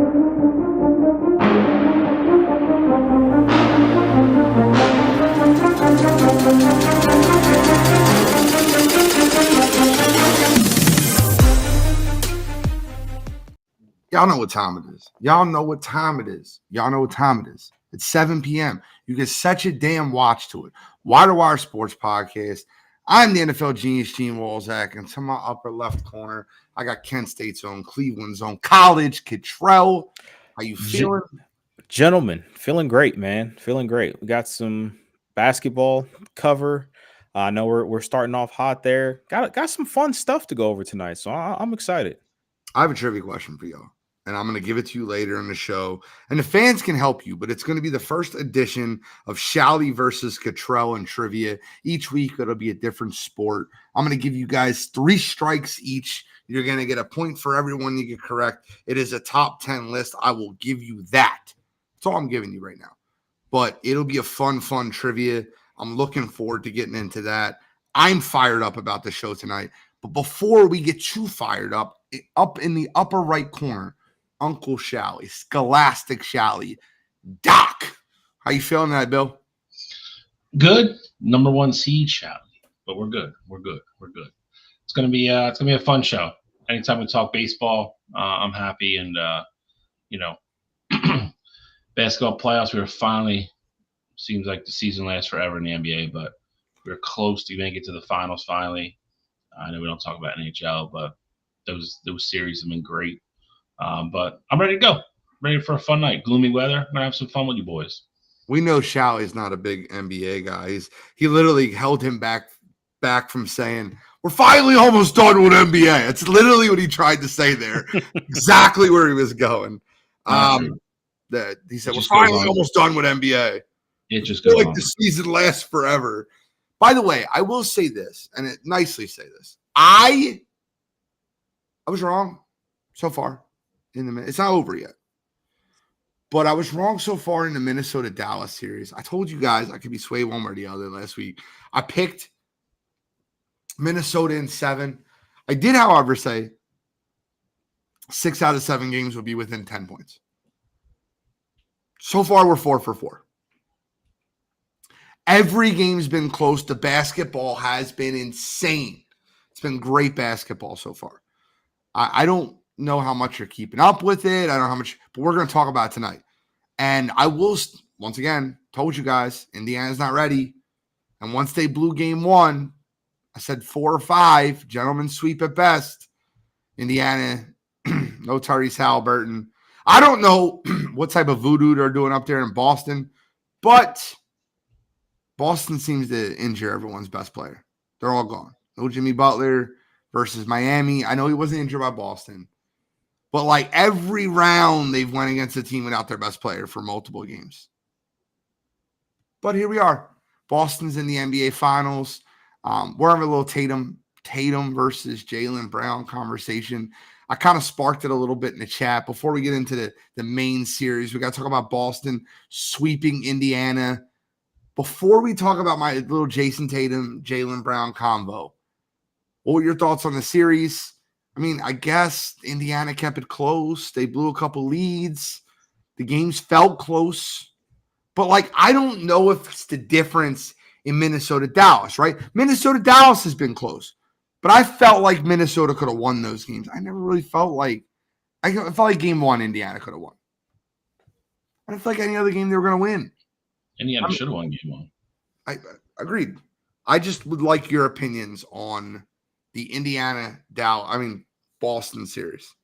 Y'all know what time it is. Y'all know what time it is. Y'all know what time it is. It's 7 p.m. You get such a damn watch to it. Wire2Wire Sports Podcast. I'm the NFL genius, Gene Walzak, and to my upper left corner, I got Kent State's own, Cleveland's own, College Cottrell. How you feeling? Gentlemen, feeling great, man. Feeling great. We got some basketball cover. I know we're starting off hot there. Got some fun stuff to go over tonight, so I'm excited. I have a trivia question for y'all, and I'm going to give it to you later in the show. And the fans can help you, but it's going to be the first edition of Shally versus Cottrell and trivia. Each week, it'll be a different sport. I'm going to give you guys 3 strikes each. You're going to get a point for everyone you get correct. It is a top 10 list. I will give you that. That's all I'm giving you right now. But it'll be a fun trivia. I'm looking forward to getting into that. I'm fired up about the show tonight. But before we get too fired up in the upper right corner, Uncle Shally, Scholastic Shally, Doc. How you feeling tonight, Bill? Good. Number 1 seed, Shally. But we're good. We're good. It's gonna be a fun show. Anytime we talk baseball, I'm happy. And basketball playoffs. We were finally. Seems like the season lasts forever in the NBA, but we're close to make it to the finals finally. I know we don't talk about NHL, but those series have been great. But I'm ready to go. Ready for a fun night. Gloomy weather. I'm gonna have some fun with you boys. We know Shally's not a big NBA guy. He literally held him back from saying, "We're finally almost done with NBA." It's literally what he tried to say there. Exactly where he was going. He said, "We're finally almost done with NBA." It just goes like the season lasts forever. By the way, I will say this, and nicely say this. I was wrong so far in the. It's not over yet, but I was wrong so far in the Minnesota-Dallas series. I told you guys I could be swayed one way or the other last week. I picked Minnesota in 7. I did, however, say 6 out of 7 games would be within 10 points. So far, we're 4 for 4. Every game's been close. The basketball has been insane. It's been great basketball so far. I don't know how much you're keeping up with it. I don't know how much, but we're going to talk about it tonight. And I will, once again, told you guys, Indiana's not ready. And once they blew game 1, I said 4 or 5, gentlemen sweep at best. Indiana, no Tyrese Halliburton. I don't know what type of voodoo they're doing up there in Boston, but Boston seems to injure everyone's best player. They're all gone. No Jimmy Butler versus Miami. I know he wasn't injured by Boston, but like every round they've went against a team without their best player for multiple games. But here we are. Boston's in the NBA Finals. We're having a little Tatum versus Jaylen Brown conversation. I kind of sparked it a little bit in the chat. Before we get into the main series, we got to talk about Boston sweeping Indiana. Before we talk about my little Jason Tatum, Jaylen Brown combo, what were your thoughts on the series? I mean, I guess Indiana kept it close. They blew a couple leads. The games felt close. But, I don't know if it's the difference in Minnesota-Dallas, right? Minnesota-Dallas has been close. But I felt like Minnesota could have won those games. I never really felt like – I felt like game 1 Indiana could have won. I don't feel like any other game they were going to win. Indiana should have won game 1. I agreed. I just would like your opinions on the Boston series.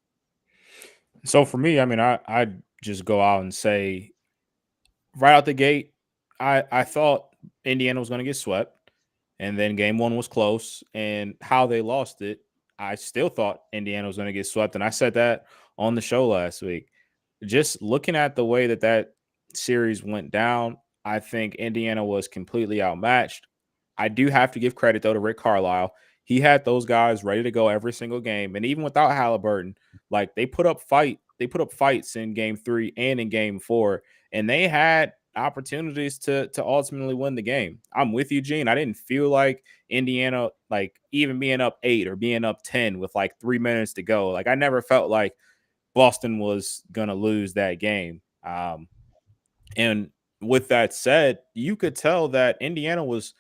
So for me, I just go out and say right out the gate, I thought Indiana was going to get swept, and then game 1 was close, and how they lost it, I still thought Indiana was going to get swept, and I said that on the show last week. Just looking at the way that series went down, I think Indiana was completely outmatched. I do have to give credit, though, to Rick Carlisle. He had those guys ready to go every single game. And even without Halliburton, they put up fights in game 3 and in game 4. And they had opportunities to ultimately win the game. I'm with you, Gene. I didn't feel like Indiana, even being up 8 or being up 10 with 3 minutes to go. I never felt like Boston was going to lose that game. And with that said, you could tell that Indiana was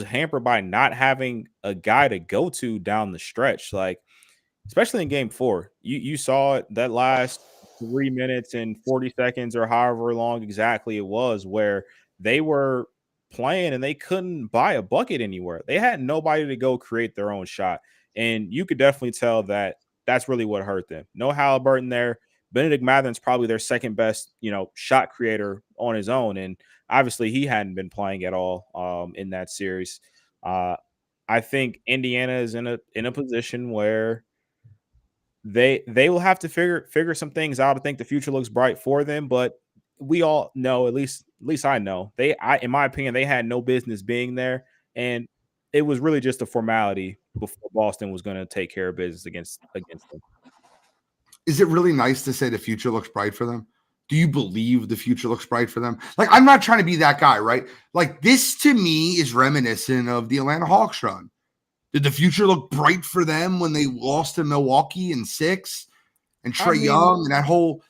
hampered by not having a guy to go to down the stretch. Like, especially in game 4, you saw it that last 3 minutes and 40 seconds or however long exactly it was, where they were playing and they couldn't buy a bucket anywhere. They had nobody to go create their own shot. And you could definitely tell that that's really what hurt them. No Halliburton there. Benedict Mathurin's probably their second best, shot creator on his own. And obviously he hadn't been playing at all in that series. I think Indiana is in a position where they will have to figure some things out. I think the future looks bright for them, but we all know, at least I know, in my opinion, they had no business being there, and it was really just a formality before Boston was going to take care of business against them. Is it really nice to say the future looks bright for them? Do you believe the future looks bright for them? Like, I'm not trying to be that guy, right? Like, this to me is reminiscent of the Atlanta Hawks run. Did the future look bright for them when they lost to Milwaukee in 6 and Trae Young and that whole,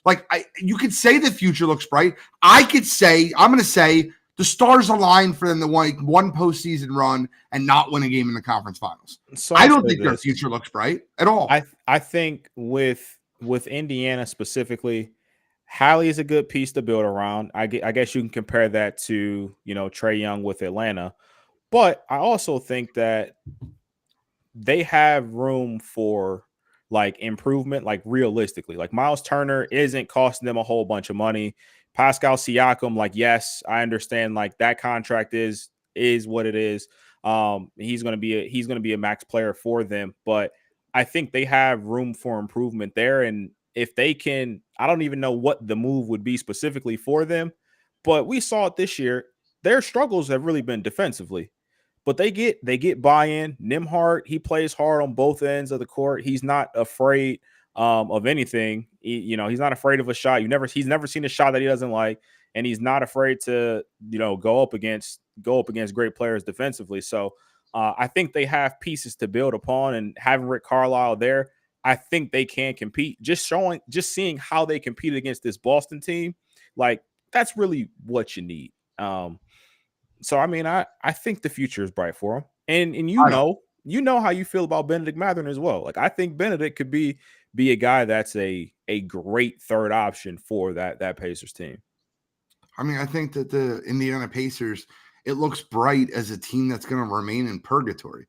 you could say the future looks bright. I'm going to say the stars aligned for them to one postseason run and not win a game in the conference finals. So I don't think their future looks bright at all. I think with Indiana specifically, Hallie is a good piece to build around. I guess you can compare that to, Trae Young with Atlanta. But I also think that they have room for improvement, realistically. Like, Miles Turner isn't costing them a whole bunch of money. Pascal Siakam, yes, I understand that contract is what it is. He's going to be a max player for them, but I think they have room for improvement there. And if they can, I don't even know what the move would be specifically for them, but we saw it this year. Their struggles have really been defensively. But they get buy-in. Nembhard, he plays hard on both ends of the court. He's not afraid of anything. He's not afraid of a shot. He's never seen a shot that he doesn't like, and he's not afraid to go up against great players defensively. So I think they have pieces to build upon, and having Rick Carlisle there, I think they can compete. Just seeing how they competed against this Boston team, that's really what you need. So, I mean, I think the future is bright for him. And you know how you feel about Benedict Mathurin as well. I think Benedict could be a guy that's a great third option for that Pacers team. I mean, I think that the Indiana Pacers, it looks bright as a team that's going to remain in purgatory.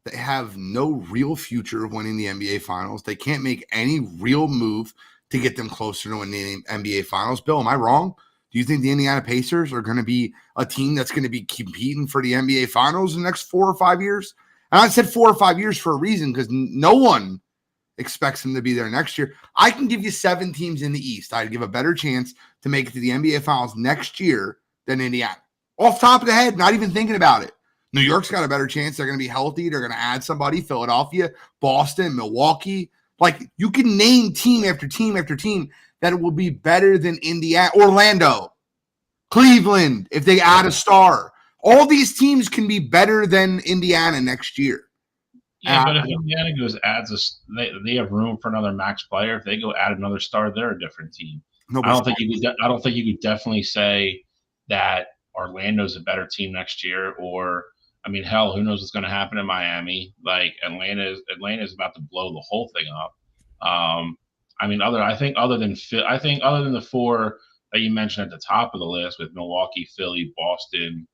They have no real future of winning the NBA Finals. They can't make any real move to get them closer to winning the NBA Finals. Bill, am I wrong? Do you think the Indiana Pacers are going to be a team that's going to be competing for the NBA Finals in the next 4 or 5 years? And I said 4 or 5 years for a reason, because no one expects them to be there next year. I can give you 7 teams in the East I'd give a better chance to make it to the NBA Finals next year than Indiana. Off top of the head, not even thinking about it. New York's got a better chance. They're going to be healthy. They're going to add somebody. Philadelphia, Boston, Milwaukee. You can name team after team after team that it will be better than Indiana, Orlando, Cleveland, if they add a star. All these teams can be better than Indiana next year. Yeah, but if Indiana they have room for another max player. If they go add another star, they're a different team. I don't think you could definitely say that Orlando's a better team next year. Or, I mean, hell, who knows what's going to happen in Miami? Atlanta is about to blow the whole thing up. I think other than the 4 that you mentioned at the top of the list with Milwaukee, Philly, Boston,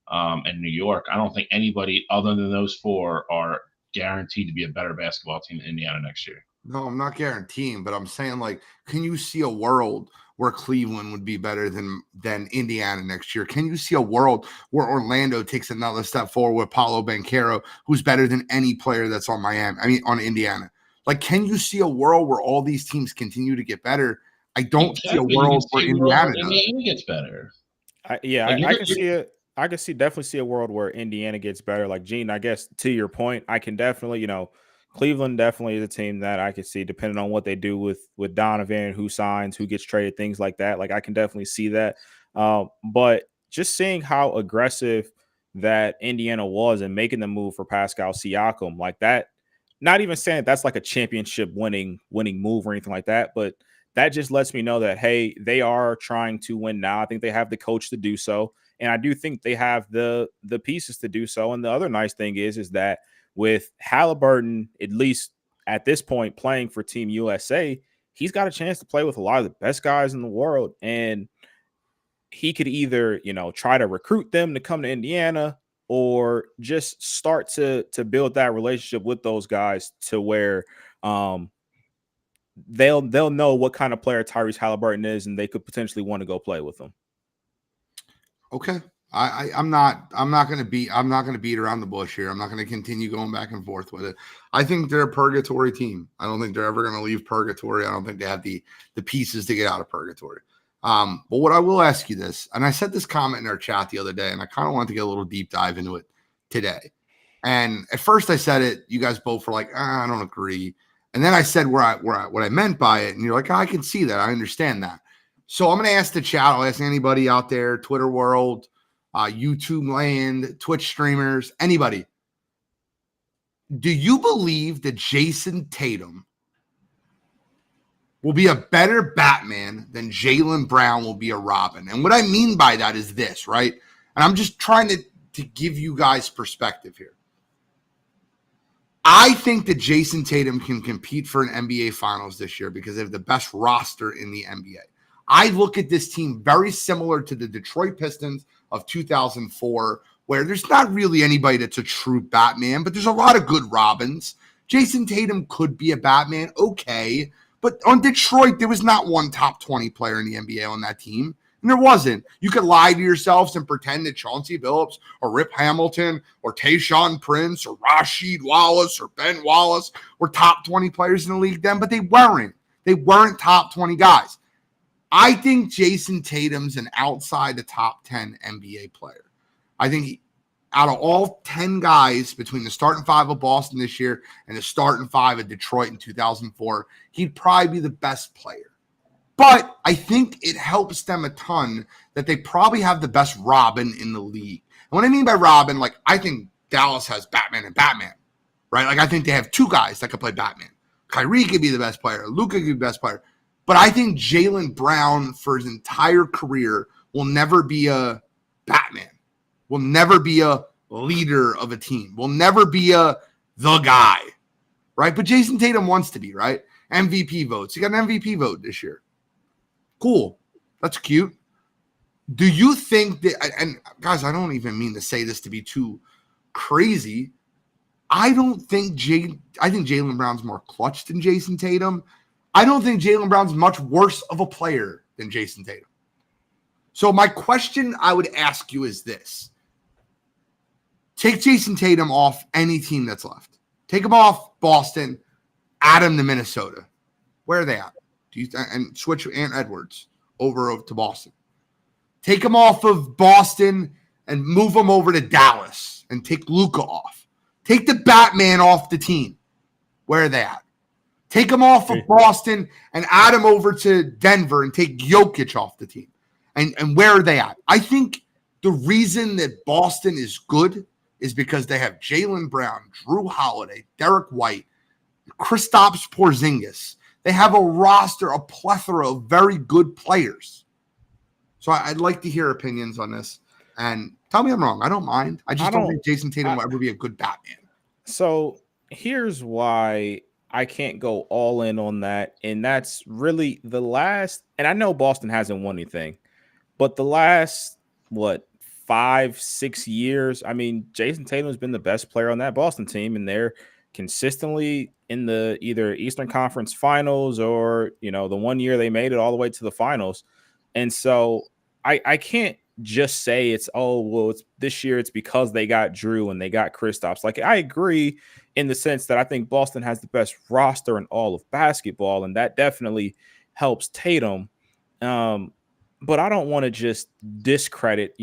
and New York, I don't think anybody other than those 4 are guaranteed to be a better basketball team in Indiana next year. No, I'm not guaranteeing, but I'm saying, can you see a world where Cleveland would be better than Indiana next year? Can you see a world where Orlando takes another step forward with Paolo Banchero, who's better than any player that's on on Indiana? Can you see a world where all these teams continue to get better? I don't see a world where Indiana gets better. I can definitely see a world where Indiana gets better. Gene, I guess to your point, I can definitely, Cleveland definitely is a team that I could see, depending on what they do with Donovan, who signs, who gets traded, things like that. I can definitely see that. But just seeing how aggressive that Indiana was and making the move for Pascal Siakam, not even saying that's like a championship winning move or anything like that, but that just lets me know that, hey, they are trying to win now. I think they have the coach to do so. And I do think they have the pieces to do so. And the other nice thing is that with Halliburton, at least at this point, playing for Team USA, he's got a chance to play with a lot of the best guys in the world. And he could either, try to recruit them to come to Indiana or just start to build that relationship with those guys to where they'll know what kind of player Tyrese Halliburton is, and they could potentially want to go play with him. Okay. I'm not going to beat around the bush here. I'm not going to continue going back and forth with it. I think they're a purgatory team. I don't think they're ever going to leave purgatory. I don't think they have the pieces to get out of purgatory. But what I will ask you this, and I said this comment in our chat the other day, and I kind of wanted to get a little deep dive into it today. And at first I said it, you guys both were like, I don't agree. And then I said what I meant by it, and you're like, I can see that. I understand that. So I'm going to ask the chat. I'll ask anybody out there, Twitter world, YouTube land, Twitch streamers, anybody. Do you believe that Jason Tatum will be a better Batman than Jaylen Brown will be a Robin? And what I mean by that is this, right? And I'm just trying to give you guys perspective here. I think that Jason Tatum can compete for an NBA Finals this year because they have the best roster in the NBA. I look at this team very similar to the Detroit Pistons of 2004, where there's not really anybody that's a true Batman, but there's a lot of good Robins. Jason Tatum could be a Batman, okay. But on Detroit, there was not one top 20 player in the NBA on that team. And there wasn't. You could lie to yourselves and pretend that Chauncey Billups or Rip Hamilton or Tayshaun Prince or Rasheed Wallace or Ben Wallace were top 20 players in the league then, but they weren't. They weren't top 20 guys. I think Jason Tatum's an outside the top 10 NBA player. I think out of all 10 guys between the starting five of Boston this year and the starting five of Detroit in 2004, he'd probably be the best player. But I think it helps them a ton that they probably have the best Robin in the league. And what I mean by Robin, like, I think Dallas has Batman and Batman, right? Like, I think they have two guys that could play Batman. Kyrie could be the best player. Luka could be the best player. But I think Jaylen Brown for his entire career will never be a Batman, will never be a leader of a team, will never be the guy, right? But Jason Tatum wants to be, right? MVP votes. He got an MVP vote this year. Cool. That's cute. Do you think that, and guys, I don't even mean to say this to be too crazy. I think Jaylen Brown's more clutch than Jason Tatum. I don't think Jaylen Brown's much worse of a player than Jason Tatum. So my question I would ask you is this. Take Jason Tatum off any team that's left. Take him off Boston, add him to Minnesota. Where are they at? And switch Ant Edwards over to Boston. Take him off of Boston and move him over to Dallas and take Luka off. Take the Batman off the team. Where are they at? Take him off of Boston and add him over to Denver and take Jokic off the team. And where are they at? I think the reason that Boston is good is because they have Jaylen Brown, Drew Holiday, Derek White, Kristaps Porzingis. They have a roster, a plethora of very good players. So I'd like to hear opinions on this. And tell me I'm wrong. I don't mind. I don't think Jason Tatum will ever be a good Batman. So here's why I can't go all in on that. And that's really the last, and I know Boston hasn't won anything, but the last, 5-6 years, I mean, Jason Tatum's been the best player on that Boston team, and they're consistently in the either Eastern Conference Finals or, the one year they made it all the way to the finals. And so I can't just say it's this year it's because they got Drew and they got Kristaps. Like, I agree in the sense that I think Boston has the best roster in all of basketball, and that definitely helps Tatum. But I don't want to just discredit,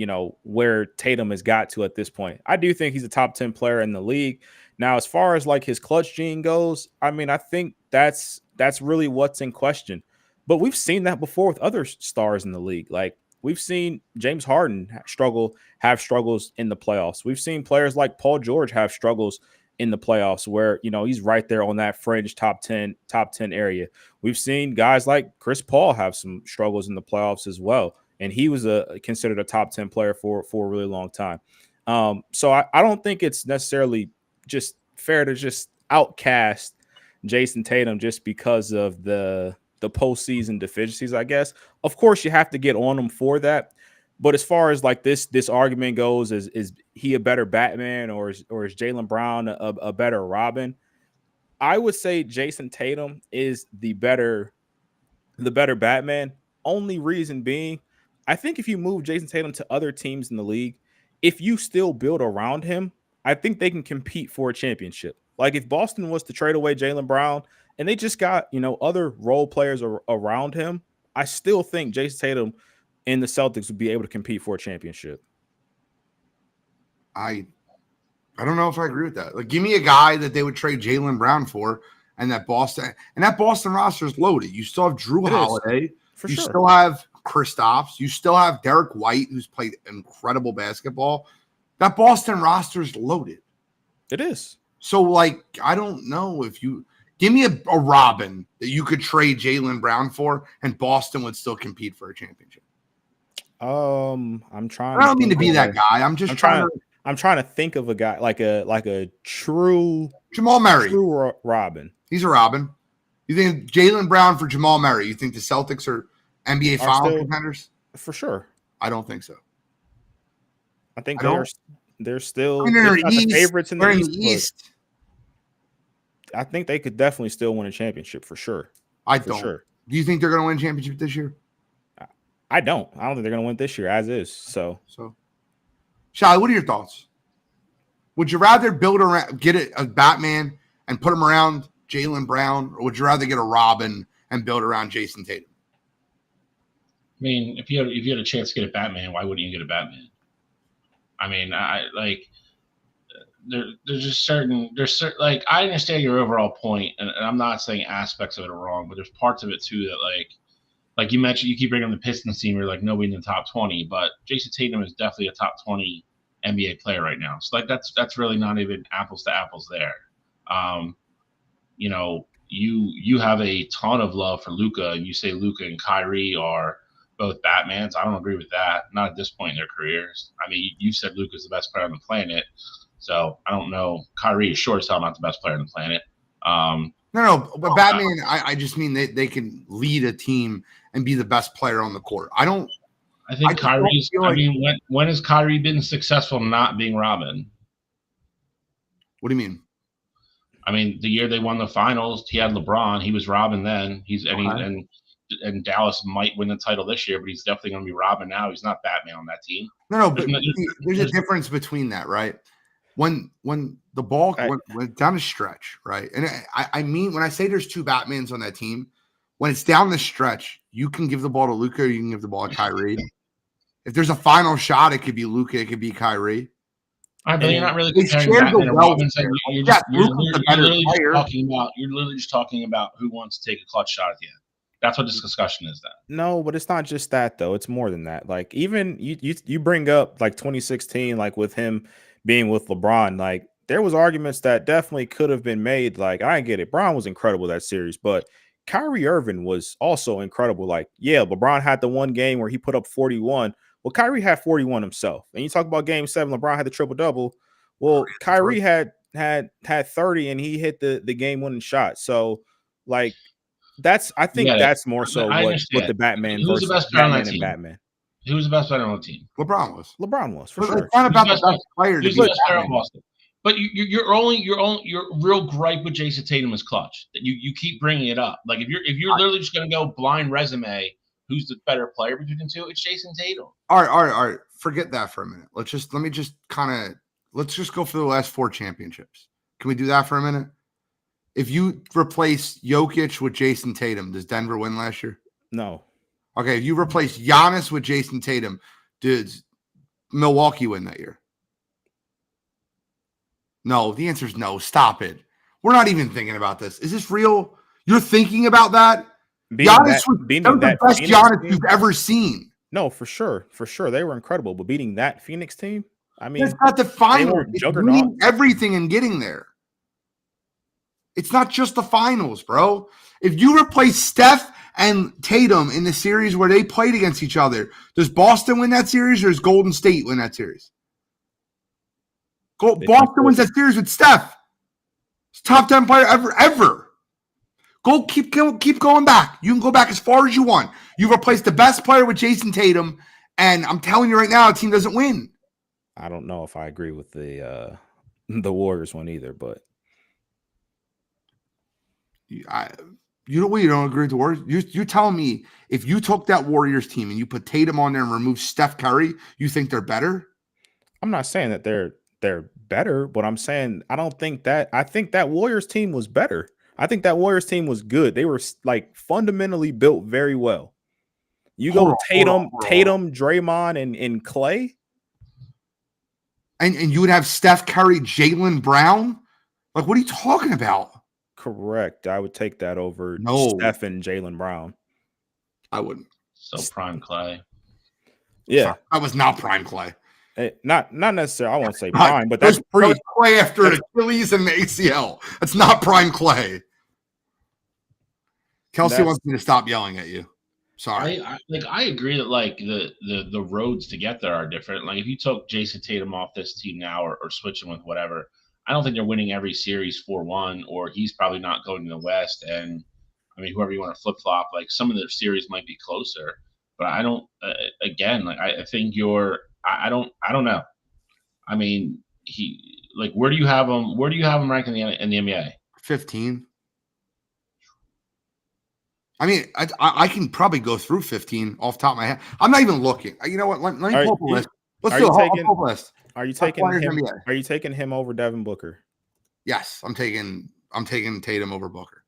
where Tatum has got to at this point. I do think he's a top 10 player in the league. Now, as far as like his clutch gene goes, I mean, I think that's really what's in question. But we've seen that before with other stars in the league. Like, we've seen James Harden have struggles in the playoffs. We've seen players like Paul George have struggles in the playoffs where, he's right there on that fringe top 10 area. We've seen guys like Chris Paul have some struggles in the playoffs as well. And he was considered a top 10 player for a really long time. So I don't think it's necessarily just fair to just outcast Jason Tatum just because of the postseason deficiencies, I guess. Of course, you have to get on him for that. But as far as like this argument goes, is he a better Batman or is Jaylen Brown a better Robin? I would say Jason Tatum is the better Batman. Only reason being, I think if you move Jason Tatum to other teams in the league, if you still build around him, I think they can compete for a championship. Like if Boston was to trade away Jaylen Brown and they just got, other role players around him, I still think Jason Tatum and the Celtics would be able to compete for a championship. I don't know if I agree with that. Like, give me a guy that they would trade Jaylen Brown for, and that Boston roster is loaded. You still have Drew Holiday. You still have Kristaps. You still have Derek White, who's played incredible basketball. That Boston roster is loaded. It is. So, like, I don't know if you give me a Robin that you could trade Jaylen Brown for, and Boston would still compete for a championship. I'm trying. I don't mean to be that guy. I'm trying to think of a guy like a true Jamal Murray, true Robin. He's a Robin. You think Jaylen Brown for Jamal Murray? You think the Celtics are NBA Final contenders? For sure. I don't think so. I think they're still the favorites in the East. I think they could definitely still win a championship for sure. I don't. Sure. Do you think they're going to win a championship this year? I don't think they're going to win this year as is. So, Shai, what are your thoughts? Would you rather get a Batman and put him around Jaylen Brown, or would you rather get a Robin and build around Jason Tatum? I mean, if you had a chance to get a Batman, why wouldn't you get a Batman? I mean, there's certain like I understand your overall point, and I'm not saying aspects of it are wrong, but there's parts of it too that like you mentioned, you keep bringing up the Pistons team. You're like nobody in the top 20, but Jason Tatum is definitely a top 20 NBA player right now. So like that's really not even apples to apples there. You have a ton of love for Luka, and you say Luka and Kyrie are both Batmans. I don't agree with that. Not at this point in their careers. I mean, you said Luka's the best player on the planet, so I don't know. Kyrie is sure as hell not the best player on the planet. No, but Batman, I just mean they can lead a team and be the best player on the court. I think Kyrie's. I mean, when has Kyrie been successful not being Robin? What do you mean? I mean, the year they won the finals, he had LeBron. He was Robin then. And Dallas might win the title this year, but he's definitely going to be Robin now. He's not Batman on that team. No, but there's a difference between that, right? When the ball went down the stretch, right? And I mean, when I say there's two Batmans on that team, when it's down the stretch, you can give the ball to Luka, or you can give the ball to Kyrie. If there's a final shot, it could be Luka, it could be Kyrie. All right, but you're not really comparing Batman and Robin. You're literally just talking about who wants to take a clutch shot at the end. That's what this discussion is. Then no, but it's not just that though. It's more than that. Like even you bring up like 2016, like with him being with LeBron, like there was arguments that definitely could have been made. Like I get it, Bron was incredible that series, but Kyrie Irving was also incredible. Like yeah, LeBron had the one game where he put up 41. Well, Kyrie had 41 himself. And you talk about Game 7, LeBron had the triple double. Well, Kyrie had 30 and he hit the game winning shot. So like I think that's more so what the Batman versus Batman and Batman. Who was the best player on the team? LeBron was for sure. It's not about the best player. Who's the best player on Boston? But your real gripe with Jason Tatum is clutch. That you keep bringing it up. Like if you're literally just going to go blind resume, who's the better player between the two? It's Jason Tatum. All right. Forget that for a minute. Let's just go for the last 4 championships. Can we do that for a minute? If you replace Jokic with Jason Tatum, does Denver win last year? No. Okay, if you replace Giannis with Jason Tatum, does Milwaukee win that year? No, the answer is no. Stop it. We're not even thinking about this. Is this real? You're thinking about that? Giannis was the best Giannis you've ever seen. No, for sure. For sure. They were incredible. But beating that Phoenix team, I mean, it's not the final. It's winning everything and getting there. It's not just the finals, bro. If you replace Steph and Tatum in the series where they played against each other, does Boston win that series or does Golden State win that series? Boston wins that series with Steph. It's top 10 player ever. Go keep going back. You can go back as far as you want. You replace the best player with Jason Tatum, and I'm telling you right now, the team doesn't win. I don't know if I agree with the Warriors one either, but You don't agree with the Warriors? You're telling me if you took that Warriors team and you put Tatum on there and remove Steph Curry, you think they're better? I'm not saying that they're better, but I'm saying I think that Warriors team was better. I think that Warriors team was good. They were like fundamentally built very well. You go Tatum, Draymond, and Clay. And you would have Steph Curry, Jaylen Brown? Like, what are you talking about? Correct. I would take that over Steph and Jaylen Brown. I wouldn't. So prime Clay. Yeah. I was not prime Clay. Not necessarily. I won't say prime, but that's Clay after an Achilles and the ACL. That's not prime Clay. Kelsey wants me to stop yelling at you. Sorry. I agree that like the roads to get there are different. Like if you took Jason Tatum off this team now or switch him with whatever, I don't think they're winning every series 4-1, or he's probably not going to the West. And I mean, whoever you want to flip flop, like some of the series might be closer, but I don't. Again, like I think I don't know. I mean, where do you have him? Where do you have him ranked in the NBA? 15. I mean, I can probably go through 15 off the top of my head. I'm not even looking. You know what? Let me pull up a list. Let's do a list. Are you taking him? Are you taking him over Devin Booker? Yes, I'm taking Tatum over Booker.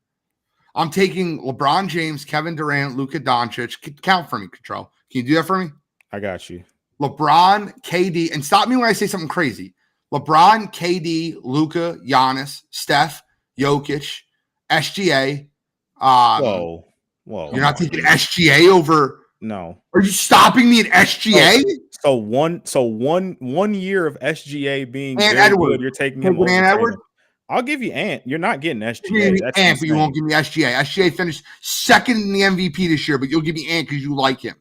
I'm taking LeBron James, Kevin Durant, Luka Doncic. Count for me, Control. Can you do that for me? I got you. LeBron, KD, and stop me when I say something crazy. LeBron, KD, Luka, Giannis, Steph, Jokic, SGA. Whoa. You're not taking SGA over? No. Are you stopping me at SGA? So one year of SGA being Ant very Edwards. good, you're taking him over Ant Edwards? I'll give you Ant. You're not getting SGA. You're Ant, but you won't give me SGA. SGA finished second in the MVP this year, but you'll give me Ant because you like him.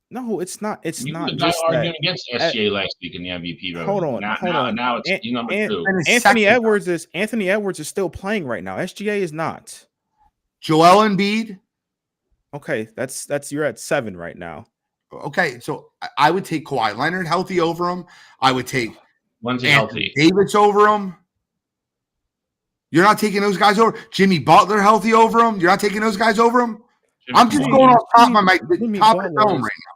No, it's not. It's you not just arguing that. against SGA last week in the MVP. Vote. Hold on. Now it's number 2. Anthony Edwards is still playing right now. SGA is not. Joel Embiid. Okay, that's you're at 7 right now. Okay, so I would take Kawhi Leonard healthy over him. I would take Anthony Davis over him. You're not taking those guys over. Jimmy Butler healthy over him. You're not taking those guys over him. I'm just going off top of my top of the dome right now.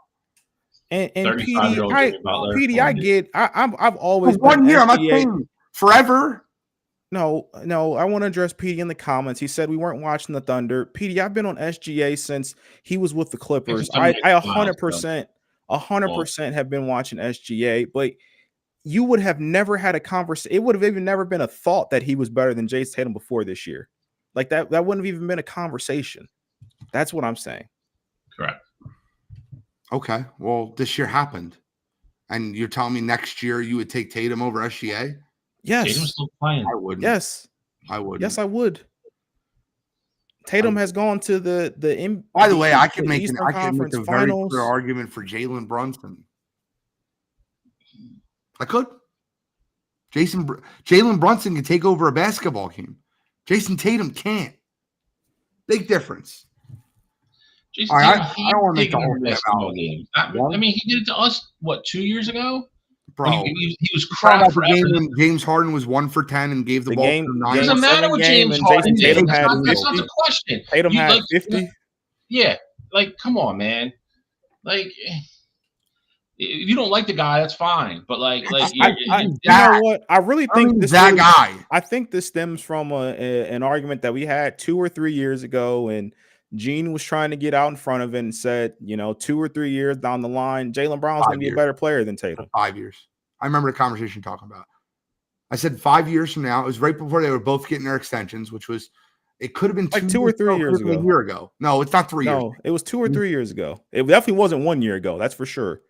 And PD, I get. I've always 1 year. I'm not saying forever. No, I want to address PD in the comments. He said we weren't watching the Thunder. PD, I've been on SGA since he was with the Clippers. I 100% have been watching SGA, but you would have never had a conversation. It would have even never been a thought that he was better than Jason Tatum before this year. Like that wouldn't have even been a conversation. That's what I'm saying. Correct. Okay. Well, this year happened. And you're telling me next year you would take Tatum over SGA? Yes. Tatum's still playing. I wouldn't. Yes. I would. Yes, I would. Tatum has gone to the By the way, I could make a very Finals. clear argument for Jalen Brunson. I could. Jalen Brunson can take over a basketball game. Jason Tatum can't. Big difference. Jason Tatum, I don't want to make the whole basketball game. I mean, he did it to us, 2 years ago? Bro, he was crap forever. James Harden was 1 for 10 and gave the ball to 9. It doesn't matter what James Harden did. That's not the question. Tatum had 50. Yeah, like come on, man. Like if you don't like the guy, that's fine. But you know what? I really think this guy. I think this stems from an argument that we had 2 or 3 years ago, and Gene was trying to get out in front of it and said, 2 or 3 years down the line, Jaylen Brown's going to be a better player than Tatum. 5 years. I remember the conversation talking about. I said 5 years from now. It was right before they were both getting their extensions, which was it could have been like 2 or 3 years ago. A year ago. No, it's not 3 years. No, it was 2 or 3 years ago. It definitely wasn't 1 year ago. That's for sure.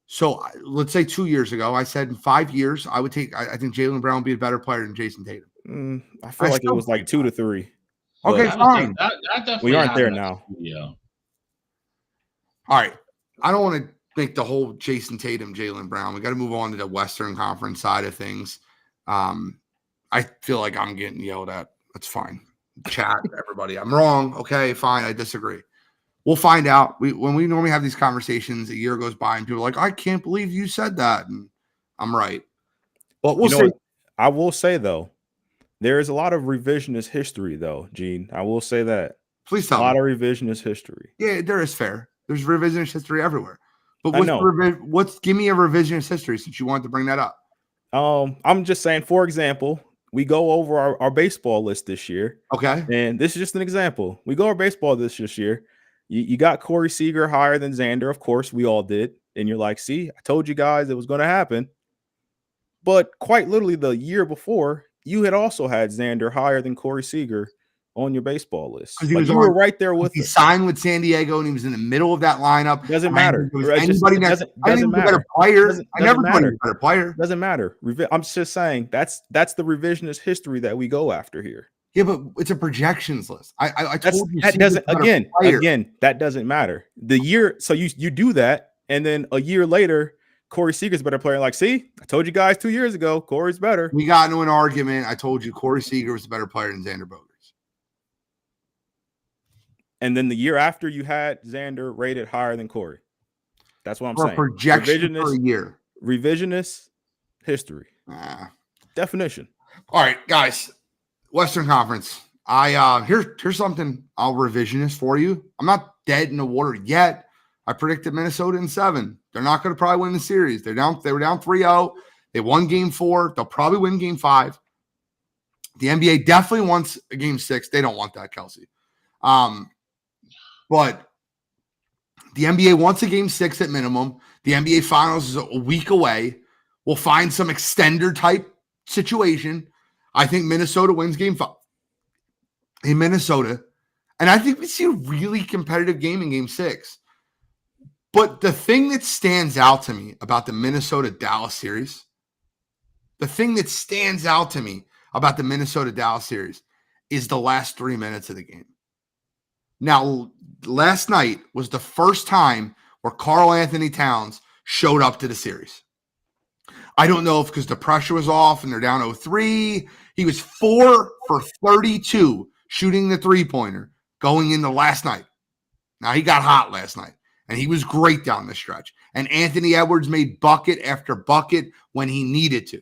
So let's say 2 years ago, I said in 5 years, I would take. I think Jaylen Brown would be a better player than Jason Tatum. I feel like it was like 2-3. Okay, But fine. That definitely we aren't there happened at now. the studio. All right. I don't want to make the whole Jason Tatum, Jaylen Brown. We got to move on to the Western Conference side of things. I feel like I'm getting yelled at. That's fine. Chat, everybody. I'm wrong. Okay, fine. I disagree. We'll find out. When we normally have these conversations, a year goes by and people are like, I can't believe you said that. And I'm right. But we'll see. I will say, though, there is a lot of revisionist history, though, Gene. I will say that. Please tell me. A lot of revisionist history. Yeah, there is fair. There's revisionist history everywhere. But I know. Give me a revisionist history since you wanted to bring that up. I'm just saying, for example, we go over our baseball list this year. Okay. And this is just an example. We go over baseball this year. You got Corey Seager higher than Xander. Of course, we all did. And you're like, see, I told you guys it was going to happen. But quite literally the year before, you had also had Xander higher than Corey Seager on your baseball list. You were right there with He signed with San Diego and he was in the middle of that lineup. Doesn't matter. Anybody doesn't matter. I never thought he was a better player. Doesn't matter. I'm just saying that's the revisionist history that we go after here. Yeah, but it's a projections list. I told you that doesn't again that doesn't matter. The year, so you do that, and then a year later, Corey Seager's a better player. Like, see, I told you guys 2 years ago, Corey's better. We got into an argument. I told you Corey Seager was a better player than Xander Bogaerts. And then the year after, you had Xander rated higher than Corey. That's what I'm saying. Projection for a year. Revisionist history. Definition. All right, guys. Western Conference. Here's something I'll revisionist for you. I'm not dead in the water yet. I predicted Minnesota in 7. They're not going to probably win the series. They were down 3-0. They won game 4. They'll probably win game 5. The NBA definitely wants a game 6. They don't want that, Kelsey. But the NBA wants a game 6 at minimum. The NBA Finals is a week away. We'll find some extender type situation. I think Minnesota wins game 5 in Minnesota. And I think we see a really competitive game in game 6. But the thing that stands out to me about the Minnesota-Dallas series, is the last 3 minutes of the game. Now, last night was the first time where Karl Anthony Towns showed up to the series. I don't know if because the pressure was off and they're down 0-3. He was 4 for 32 shooting the three-pointer going into last night. Now, he got hot last night, and he was great down the stretch. And Anthony Edwards made bucket after bucket when he needed to.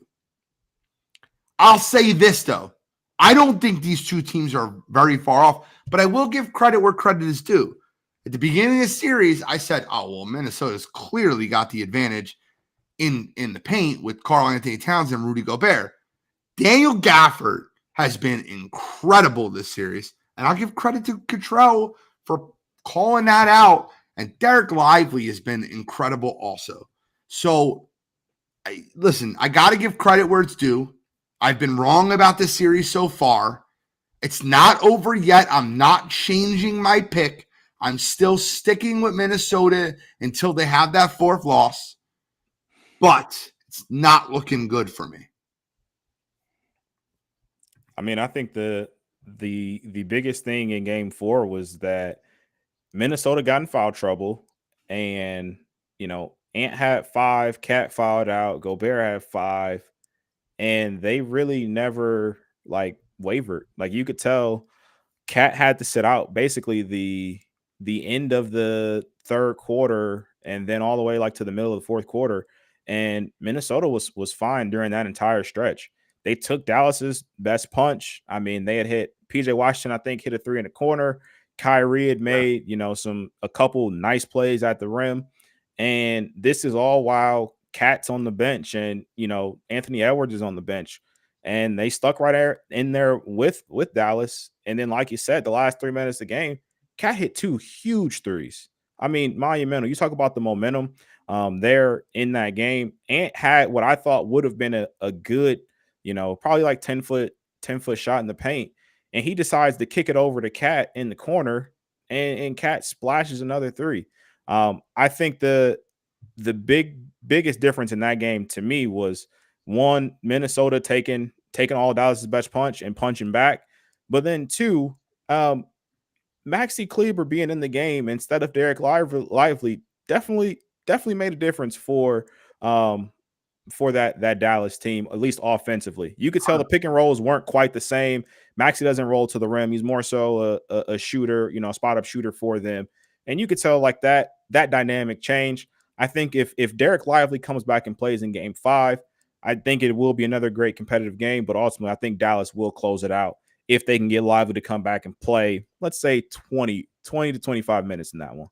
I'll say this, though. I don't think these two teams are very far off, but I will give credit where credit is due. At the beginning of the series, I said, Minnesota's clearly got the advantage in the paint with Karl Anthony Towns and Rudy Gobert. Daniel Gafford has been incredible this series, and I'll give credit to Cottrell for calling that out, and Derek Lively has been incredible also. So, listen, I got to give credit where it's due. I've been wrong about this series so far. It's not over yet. I'm not changing my pick. I'm still sticking with Minnesota until they have that 4th loss. But it's not looking good for me. I mean, I think the biggest thing in game 4 was that Minnesota got in foul trouble, and Ant had 5, Cat fouled out, Gobert had 5, and they really never wavered. Like, you could tell Cat had to sit out basically the end of the 3rd quarter and then all the way to the middle of the 4th quarter. And Minnesota was fine during that entire stretch. They took Dallas's best punch. I mean, they had hit PJ Washington, I think, hit a 3 in the corner. Kyrie had made, a couple nice plays at the rim. And this is all while Cat's on the bench and, Anthony Edwards is on the bench. And they stuck right in there with Dallas. And then, like you said, the last 3 minutes of the game, Cat hit 2 huge threes. I mean, monumental. You talk about the momentum there in that game. Ant had what I thought would have been a good, probably 10-foot shot in the paint. And he decides to kick it over to Cat in the corner, and Cat splashes another 3. I think the biggest difference in that game to me was, one, Minnesota taking taking all Dallas's best punch and punching back. But then 2, Maxi Kleber being in the game instead of Derek Lively definitely made a difference for that Dallas team, at least offensively. You could tell the pick and rolls weren't quite the same. Maxi doesn't roll to the rim. He's more so a shooter, you know, a spot up shooter for them. And you could tell like that dynamic change. I think if Derek Lively comes back and plays in game 5, I think it will be another great competitive game. But ultimately, I think Dallas will close it out if they can get Lively to come back and play, let's say 20 to 25 minutes in that one.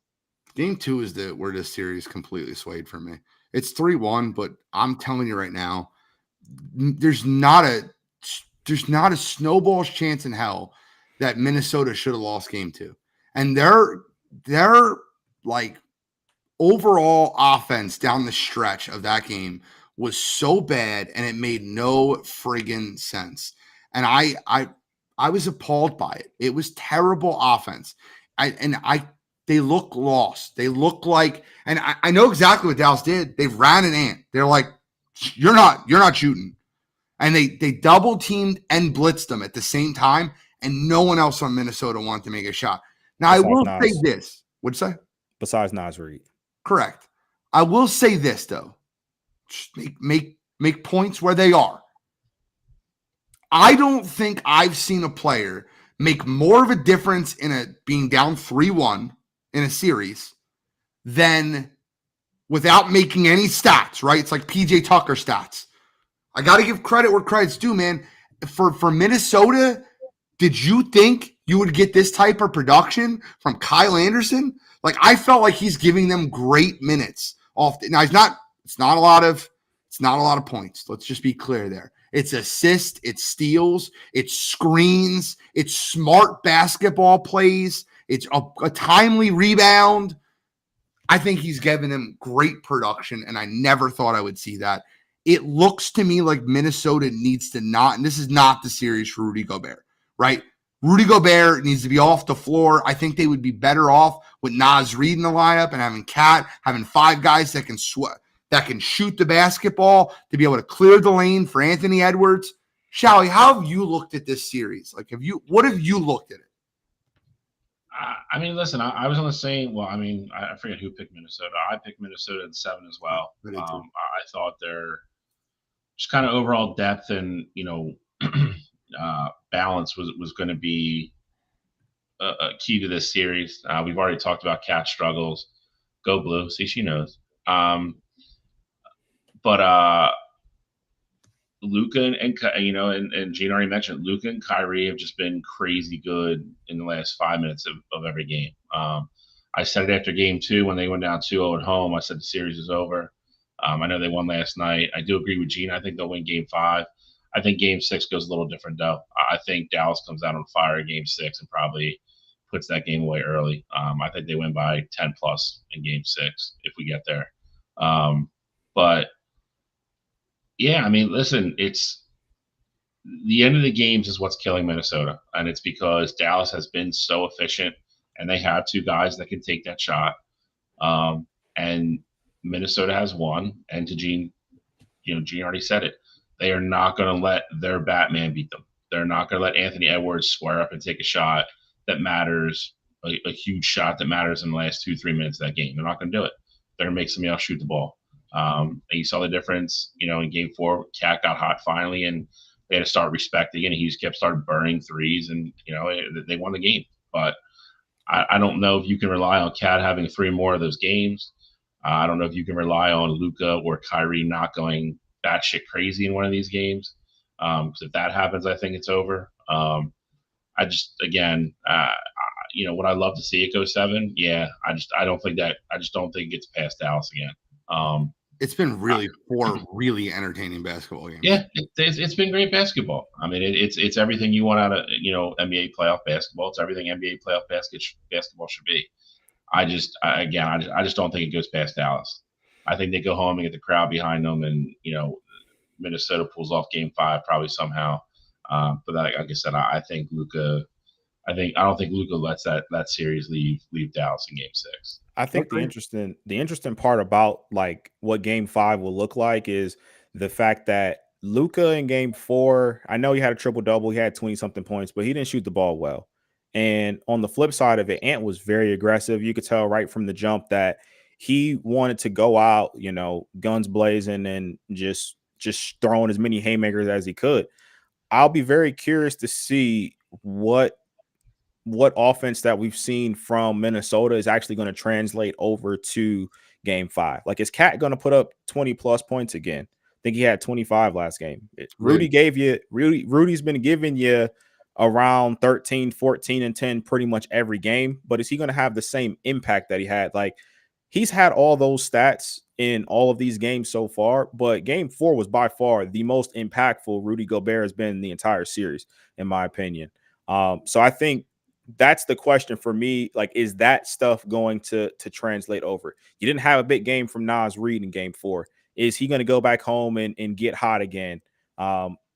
Game 2 is where this series completely swayed for me. It's 3-1, but I'm telling you right now, there's not a snowball's chance in hell that Minnesota should have lost game 2. And their like overall offense down the stretch of that game was so bad, and it made no friggin' sense. And I was appalled by it. It was terrible offense. They look lost. They look like, and I know exactly what Dallas did. They ran an ant. They're like, you're not shooting. And they double teamed and blitzed them at the same time. And no one else on Minnesota wanted to make a shot. Now, Besides I will Nas. say this. What'd you say? Besides Nas Reed. Correct. I will say this, though. Just make points where they are. I don't think I've seen a player make more of a difference in being down 3-1 in a series than without making any stats, right? It's like PJ Tucker stats. I got to give credit where credit's due, man. For Minnesota, did you think you would get this type of production from Kyle Anderson? Like, I felt like he's giving them great minutes off. Now it's not a lot of points. Let's just be clear there. It's assists, it's steals, it's screens, it's smart basketball plays, it's a timely rebound. I think he's given them great production, and I never thought I would see that. It looks to me like Minnesota needs to not, and this is not the series for Rudy Gobert, right? Rudy Gobert needs to be off the floor. I think they would be better off with Nas Reed in the lineup and having 5 guys that can shoot the basketball to be able to clear the lane for Anthony Edwards. Shally, how have you looked at this series? Like, what have you looked at it? I mean, listen, I was on the same. Well, I mean, I forget who picked Minnesota. I picked Minnesota in 7 as well. I thought their just kind of overall depth and balance was going to be a key to this series. We've already talked about Cat struggles. Go Blue. See, she knows. But Luka and Gene already mentioned Luka and Kyrie have just been crazy good in the last 5 minutes of every game. I said it after game 2 when they went down 2-0 at home. I said the series is over. I know they won last night. I do agree with Gene. I think they'll win game 5. I think game 6 goes a little different, though. I think Dallas comes out on fire in game 6 and probably puts that game away early. I think they win by 10 plus in game 6 if we get there. But yeah, I mean, listen, it's the end of the games is what's killing Minnesota. And it's because Dallas has been so efficient and they have 2 guys that can take that shot. And Minnesota has one. And to Gene, Gene already said it. They are not going to let their Batman beat them. They're not going to let Anthony Edwards square up and take a shot that matters, a huge shot that matters in the last 2-3 minutes of that game. They're not going to do it. They're going to make somebody else shoot the ball. And you saw the difference, in game 4, Cat got hot finally, and they had to start respecting it. And he just started burning threes, and, they won the game. But I don't know if you can rely on Cat having 3 more of those games. I don't know if you can rely on Luka or Kyrie not going batshit crazy in one of these games. Because if that happens, I think it's over. I just, again, would I love to see it go 7? Yeah, I just don't think it gets past Dallas again. It's been really 4 really entertaining basketball games. Yeah, it's been great basketball. I mean, it's everything you want out of NBA playoff basketball. It's everything NBA playoff basketball should be. I just don't think it goes past Dallas. I think they go home and get the crowd behind them, and Minnesota pulls off game 5 probably somehow. But like I said, I think Luka. I don't think Luka lets that series leave Dallas in game 6. I think the interesting part about like what game 5 will look like is the fact that Luka in game 4, I know he had a triple-double. He had 20-something points, but he didn't shoot the ball well. And on the flip side of it, Ant was very aggressive. You could tell right from the jump that he wanted to go out, guns blazing and just throwing as many haymakers as he could. I'll be very curious to see what offense that we've seen from Minnesota is actually going to translate over to game 5. Like, is Cat going to put up 20 plus points again? I think he had 25 last game. Rudy's been giving you around 13, 14, and 10 pretty much every game, but is he going to have the same impact that he had? Like, he's had all those stats in all of these games so far, but game 4 was by far the most impactful Rudy Gobert has been in the entire series, in my opinion. So I think that's the question for me. Like, is that stuff going to translate over? You didn't have a big game from Naz Reid in game 4. Is he going to go back home and get hot again?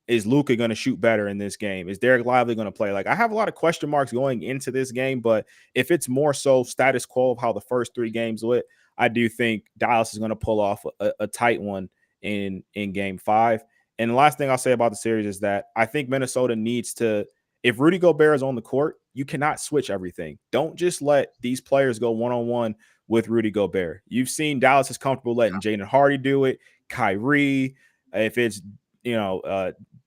Is Luka going to shoot better in this game? Is Derek Lively going to play? Like, I have a lot of question marks going into this game, but if it's more so status quo of how the first 3 games went, I do think Dallas is going to pull off a tight one in game 5. And the last thing I'll say about the series is that I think Minnesota needs to, if Rudy Gobert is on the court, you cannot switch everything. Don't just let these players go one-on-one with Rudy Gobert. You've seen Dallas is comfortable letting Jaden Hardy do it, Kyrie, if it's,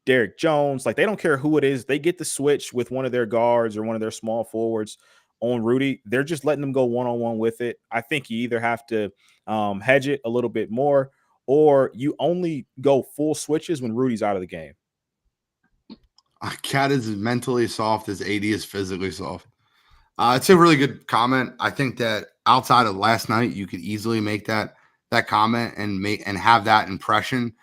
Derek Jones. Like, they don't care who it is. They get the switch with one of their guards or one of their small forwards on Rudy. They're just letting them go one-on-one with it. I think you either have to hedge it a little bit more, or you only go full switches when Rudy's out of the game. Cat is as mentally soft as AD is physically soft. It's a really good comment. I think that outside of last night, you could easily make that comment and have that impression.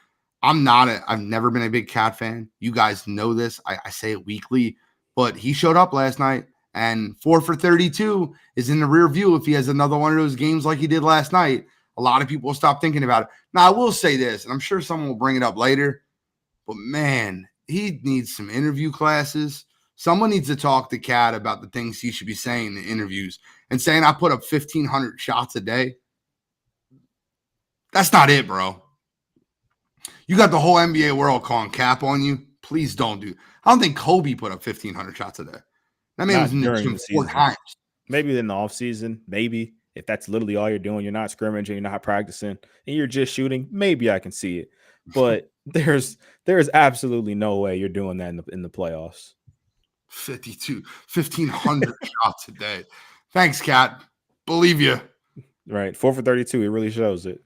I've never been a big Cat fan. You guys know this. I say it weekly, but he showed up last night, and 4 for 32 is in the rear view. If he has another one of those games like he did last night, a lot of people will stop thinking about it. Now, I will say this, and I'm sure someone will bring it up later, but man, he needs some interview classes. Someone needs to talk to Cat about the things he should be saying in interviews, and saying I put up 1,500 shots a day. That's not it, bro. You got the whole NBA world calling cap on you. Please don't do. I don't think Kobe put up 1,500 shots a day. That man was in the gym 4 times. Maybe in the offseason, maybe. If that's literally all you're doing, you're not scrimmaging, you're not practicing, and you're just shooting, maybe I can see it. But there's absolutely no way you're doing that in the playoffs. 1,500 shots a day. Thanks, Cat. Believe you. Right. 4 for 32. It really shows it.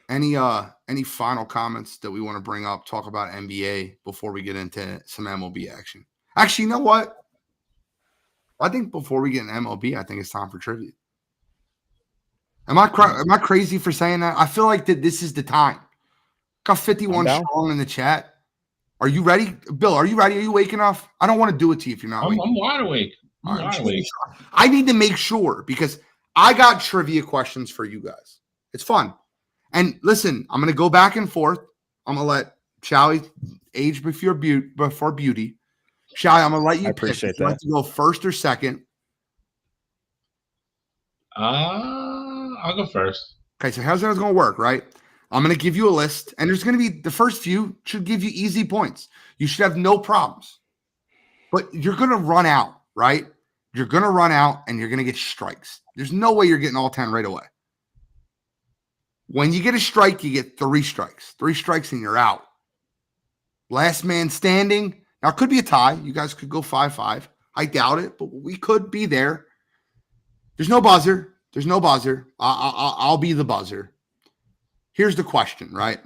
Any final comments that we want to bring up, talk about NBA before we get into some MLB action? Actually, you know what? I think before we get into MLB, I think it's time for trivia. Am I crazy for saying that? I feel like that this is the time. Got 51 strong in the chat. Are you ready? Bill, are you ready? Are you awake enough? I don't want to do it to you if you're not awake. I'm wide awake. I need to make sure, because I got trivia questions for you guys. It's fun. And listen, I'm going to go back and forth. I'm going to let Shally age before beauty. Shally, I'm going to let you pick if you like to go first or second. I'll go first. Okay, so how's that going to work, right? I'm going to give you a list, and there's going to be the first few should give you easy points. You should have no problems. But you're going to run out, right? You're going to run out, and you're going to get strikes. There's no way you're getting all 10 right away. When you get a strike, you get 3 strikes. 3 strikes, and you're out. Last man standing. Now, it could be a tie. You guys could go 5-5. I doubt it, but we could be there. There's no buzzer. There's no buzzer. I'll be the buzzer. Here's the question, right?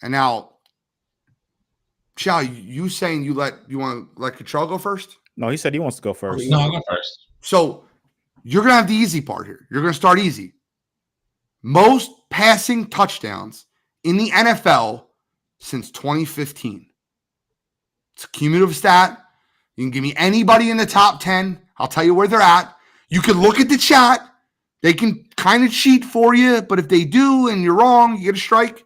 And now, Shall, you saying you want to let Cottrell go first? No, he said he wants to go first. No, I'll go first. So you're going to have the easy part here. You're going to start easy. Most passing touchdowns in the NFL since 2015. It's a cumulative stat. You can give me anybody in the top 10. I'll tell you where they're at. You can look at the chat. They can kind of cheat for you, but if they do and you're wrong, you get a strike.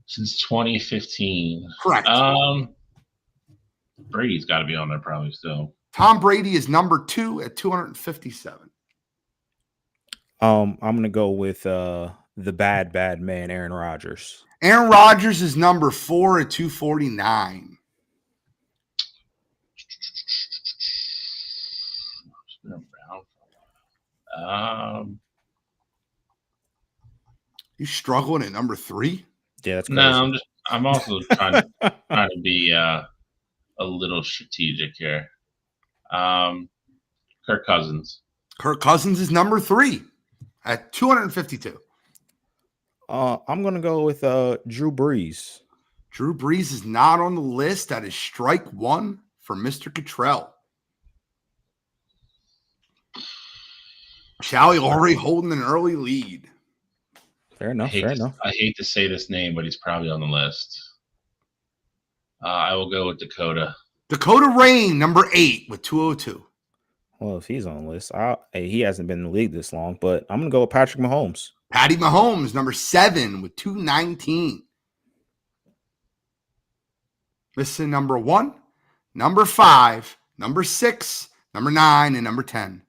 Since 2015. Correct. Brady's got to be on there probably still. Tom Brady is number 2 at 257. I'm going to go with the bad man, Aaron Rodgers. Aaron Rodgers is number 4 at 249. Been around for a while. You struggling at number 3? Yeah, that's No, crazy. I'm also trying to be a little strategic here. Kirk Cousins. Kirk Cousins is number 3 at 252. I'm gonna go with Drew Brees. Drew Brees is not on the list. That is strike 1 for Mr. Cottrell. Shally already holding an early lead. Fair enough. I hate to say this name, but he's probably on the list. I will go with Dakota. Dakota Rain, number 8 with 202. Well, if he's on the list, he hasn't been in the league this long, but I'm gonna go with Patrick Mahomes. Patty Mahomes, number 7 with 219. Missing number 1, number 5, number 6, number 9, and number 10.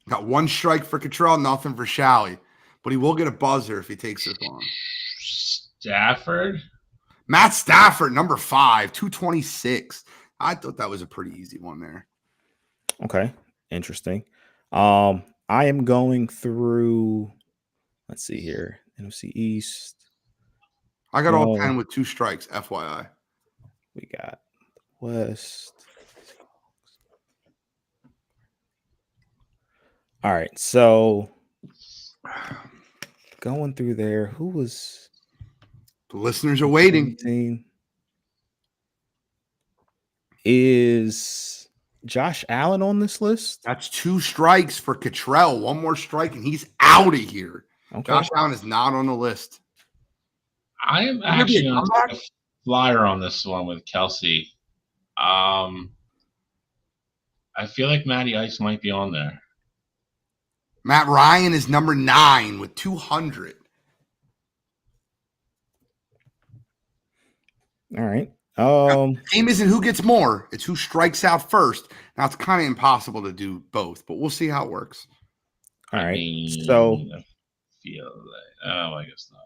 Got 1 strike for Cottrell, nothing for Shally. But he will get a buzzer if he takes this on. Stafford? Matt Stafford, number 5, 226. I thought that was a pretty easy one there. Okay, interesting. I am going through. Let's see here. NFC East. I got all 10 with 2 strikes, FYI. We got West. All right, so going through there, who was the listeners are waiting? 17? Is Josh Allen on this list? That's 2 strikes for Cottrell. 1 more strike, and he's out of here. Okay. Josh Allen is not on the list. I am actually on a flyer on this one with Kelsey. I feel like Matty Ice might be on there. Matt Ryan is number 9 with 200. All right. The game isn't who gets more. It's who strikes out first. Now, it's kind of impossible to do both, but we'll see how it works. All right. I feel like, I guess not.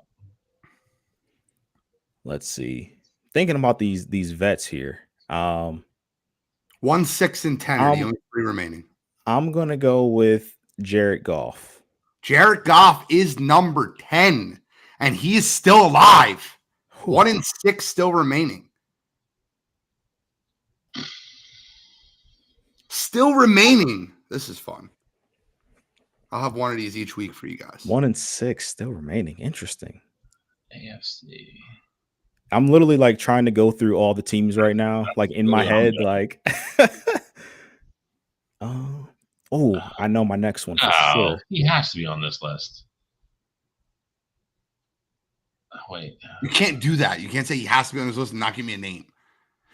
Let's see. Thinking about these vets here. 1, 6, and 10 are the only 3 remaining. I'm going to go with Jared Goff. Jared Goff is number 10, and he is still alive. 1 and 6 still remaining. Still remaining. This is fun. I'll have one of these each week for you guys. 1 and 6 still remaining. Interesting. AFC. I'm literally like trying to go through all the teams right now, like in my head, like. I know my next one for sure. He has to be on this list. Wait. You can't do that. You can't say he has to be on this list and not give me a name.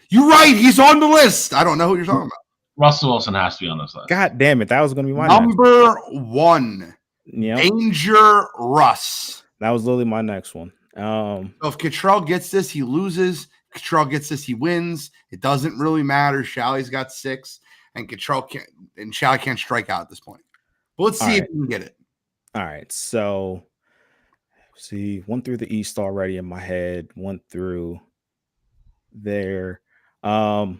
You're right. He's on the list. I don't know who you're talking about. Russell Wilson has to be on this list. God damn it. That was going to be my number 1. Yeah. Danger Russ. That was literally my next one. So if Cottrell gets this, he loses. Cottrell gets this, he wins. It doesn't really matter. Shally's got 6, and Cottrell can't, and Shally can't strike out at this point. But let's see if we can get it. All right. So see, went through the East already in my head, went through there. And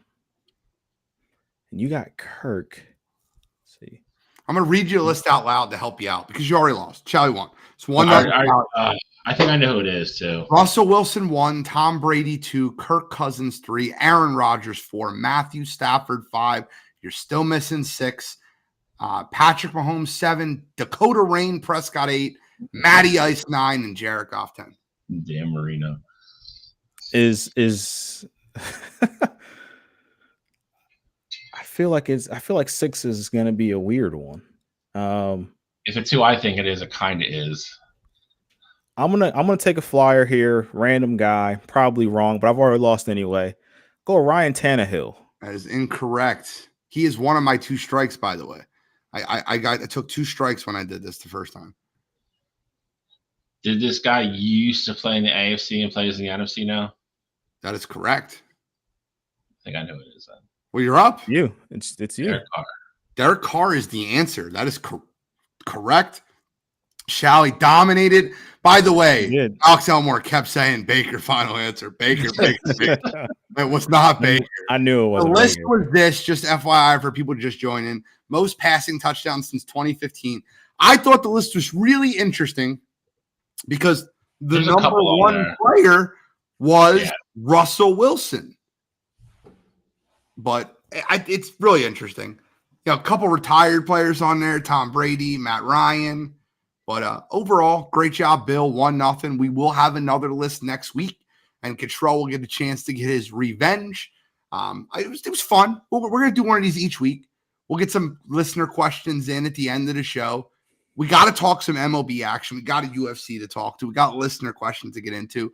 you got Kirk. Let's see. I'm going to read you a list out loud to help you out because you already lost. Shally won. It's 1. I think I know who it is too. Russell Wilson 1, Tom Brady 2, Kirk Cousins 3, Aaron Rodgers 4, Matthew Stafford 5. You're still missing 6. Patrick Mahomes 7, Dakota Rain Prescott 8, Matty Ice 9, and Jared Goff 10. Dan Marino is. I feel like 6 is going to be a weird one. If it's who I think it is, it kind of is. I'm gonna take a flyer here, random guy, probably wrong, but I've already lost anyway. Go Ryan Tannehill. That is incorrect. He is one of my 2 strikes, by the way. I took 2 strikes when I did this the first time. Did this guy used to play in the AFC and plays in the NFC now? That is correct. I think I know who it is then. Well, you're up. It's you. Derek Carr. Derek Carr is the answer. That is correct. Shally dominated. By the way, Alex Elmore kept saying Baker final answer. Baker. It was not Baker. I knew it wasn't. The list Baker. was this, just FYI for people just joining. Most passing touchdowns since 2015. I thought the list was really interesting because the number one player was Russell Wilson. But it's really interesting. You know, a couple retired players on there, Tom Brady, Matt Ryan. But overall, great job, Bill. 1-0. We will have another list next week, and Cottrell will get a chance to get his revenge. It was fun. We're going to do one of these each week. We'll get some listener questions in at the end of the show. We got to talk some MLB action. We got a UFC to talk to. We got listener questions to get into.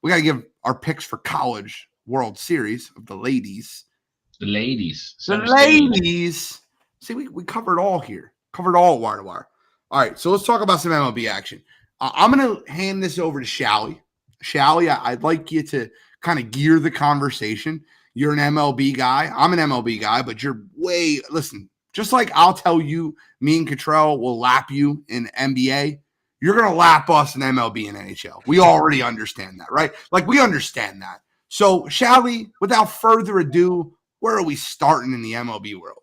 We got to give our picks for College World Series of the ladies. The ladies. See, we covered all here. Covered all Wire2Wire. All right, so let's talk about some MLB action. I'm going to hand this over to Shally. Shally, I'd like you to kind of gear the conversation. You're an MLB guy. I'm an MLB guy, but listen, just like I'll tell you, me and Cottrell will lap you in NBA, you're going to lap us in MLB and NHL. We already understand that, right? Like, we understand that. So, Shally, without further ado, where are we starting in the MLB world?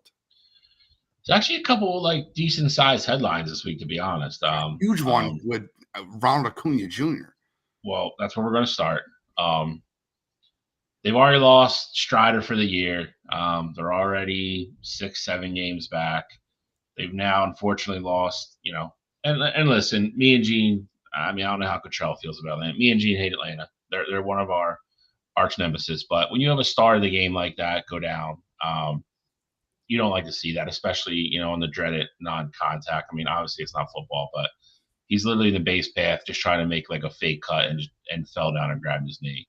There's actually a couple like decent sized headlines this week, to be honest. Huge one with Ronald Acuna Jr. Well, that's where we're going to start. They've already lost Strider for the year. They're already 6-7 games back. They've now unfortunately lost, and listen, me and Gene, I don't know how Cottrell feels about Atlanta. Me and Gene hate Atlanta. They're one of our arch nemesis. But when you have a star of the game like that go down, you don't like to see that, especially, in the dreaded non-contact. Obviously it's not football, but he's literally in the base path just trying to make like a fake cut and fell down and grabbed his knee.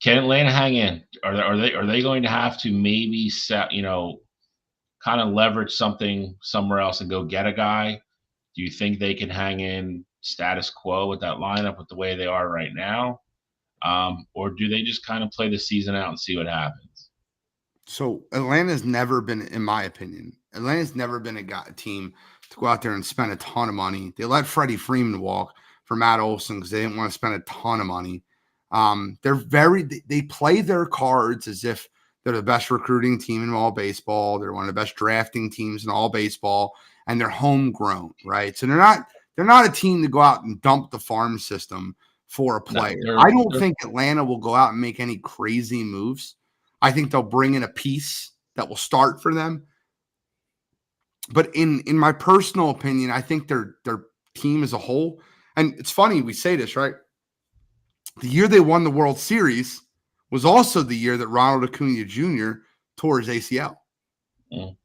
Can Atlanta hang in? Are they going to have to maybe set, kind of leverage something somewhere else and go get a guy? Do you think they can hang in status quo with that lineup with the way they are right now? Or do they just kind of play the season out and see what happens? So Atlanta's never been, in my opinion, a team to go out there and spend a ton of money. They let Freddie Freeman walk for Matt Olson because they didn't want to spend a ton of money. They play their cards as if they're the best recruiting team in all baseball. They're one of the best drafting teams in all baseball, and they're homegrown, right? So they're not a team to go out and dump the farm system for a player. No, I don't think Atlanta will go out and make any crazy moves. I think they'll bring in a piece that will start for them. But in my personal opinion, I think their team as a whole, and it's funny we say this, right? The year they won the World Series was also the year that Ronald Acuna Jr. tore his ACL. Mm.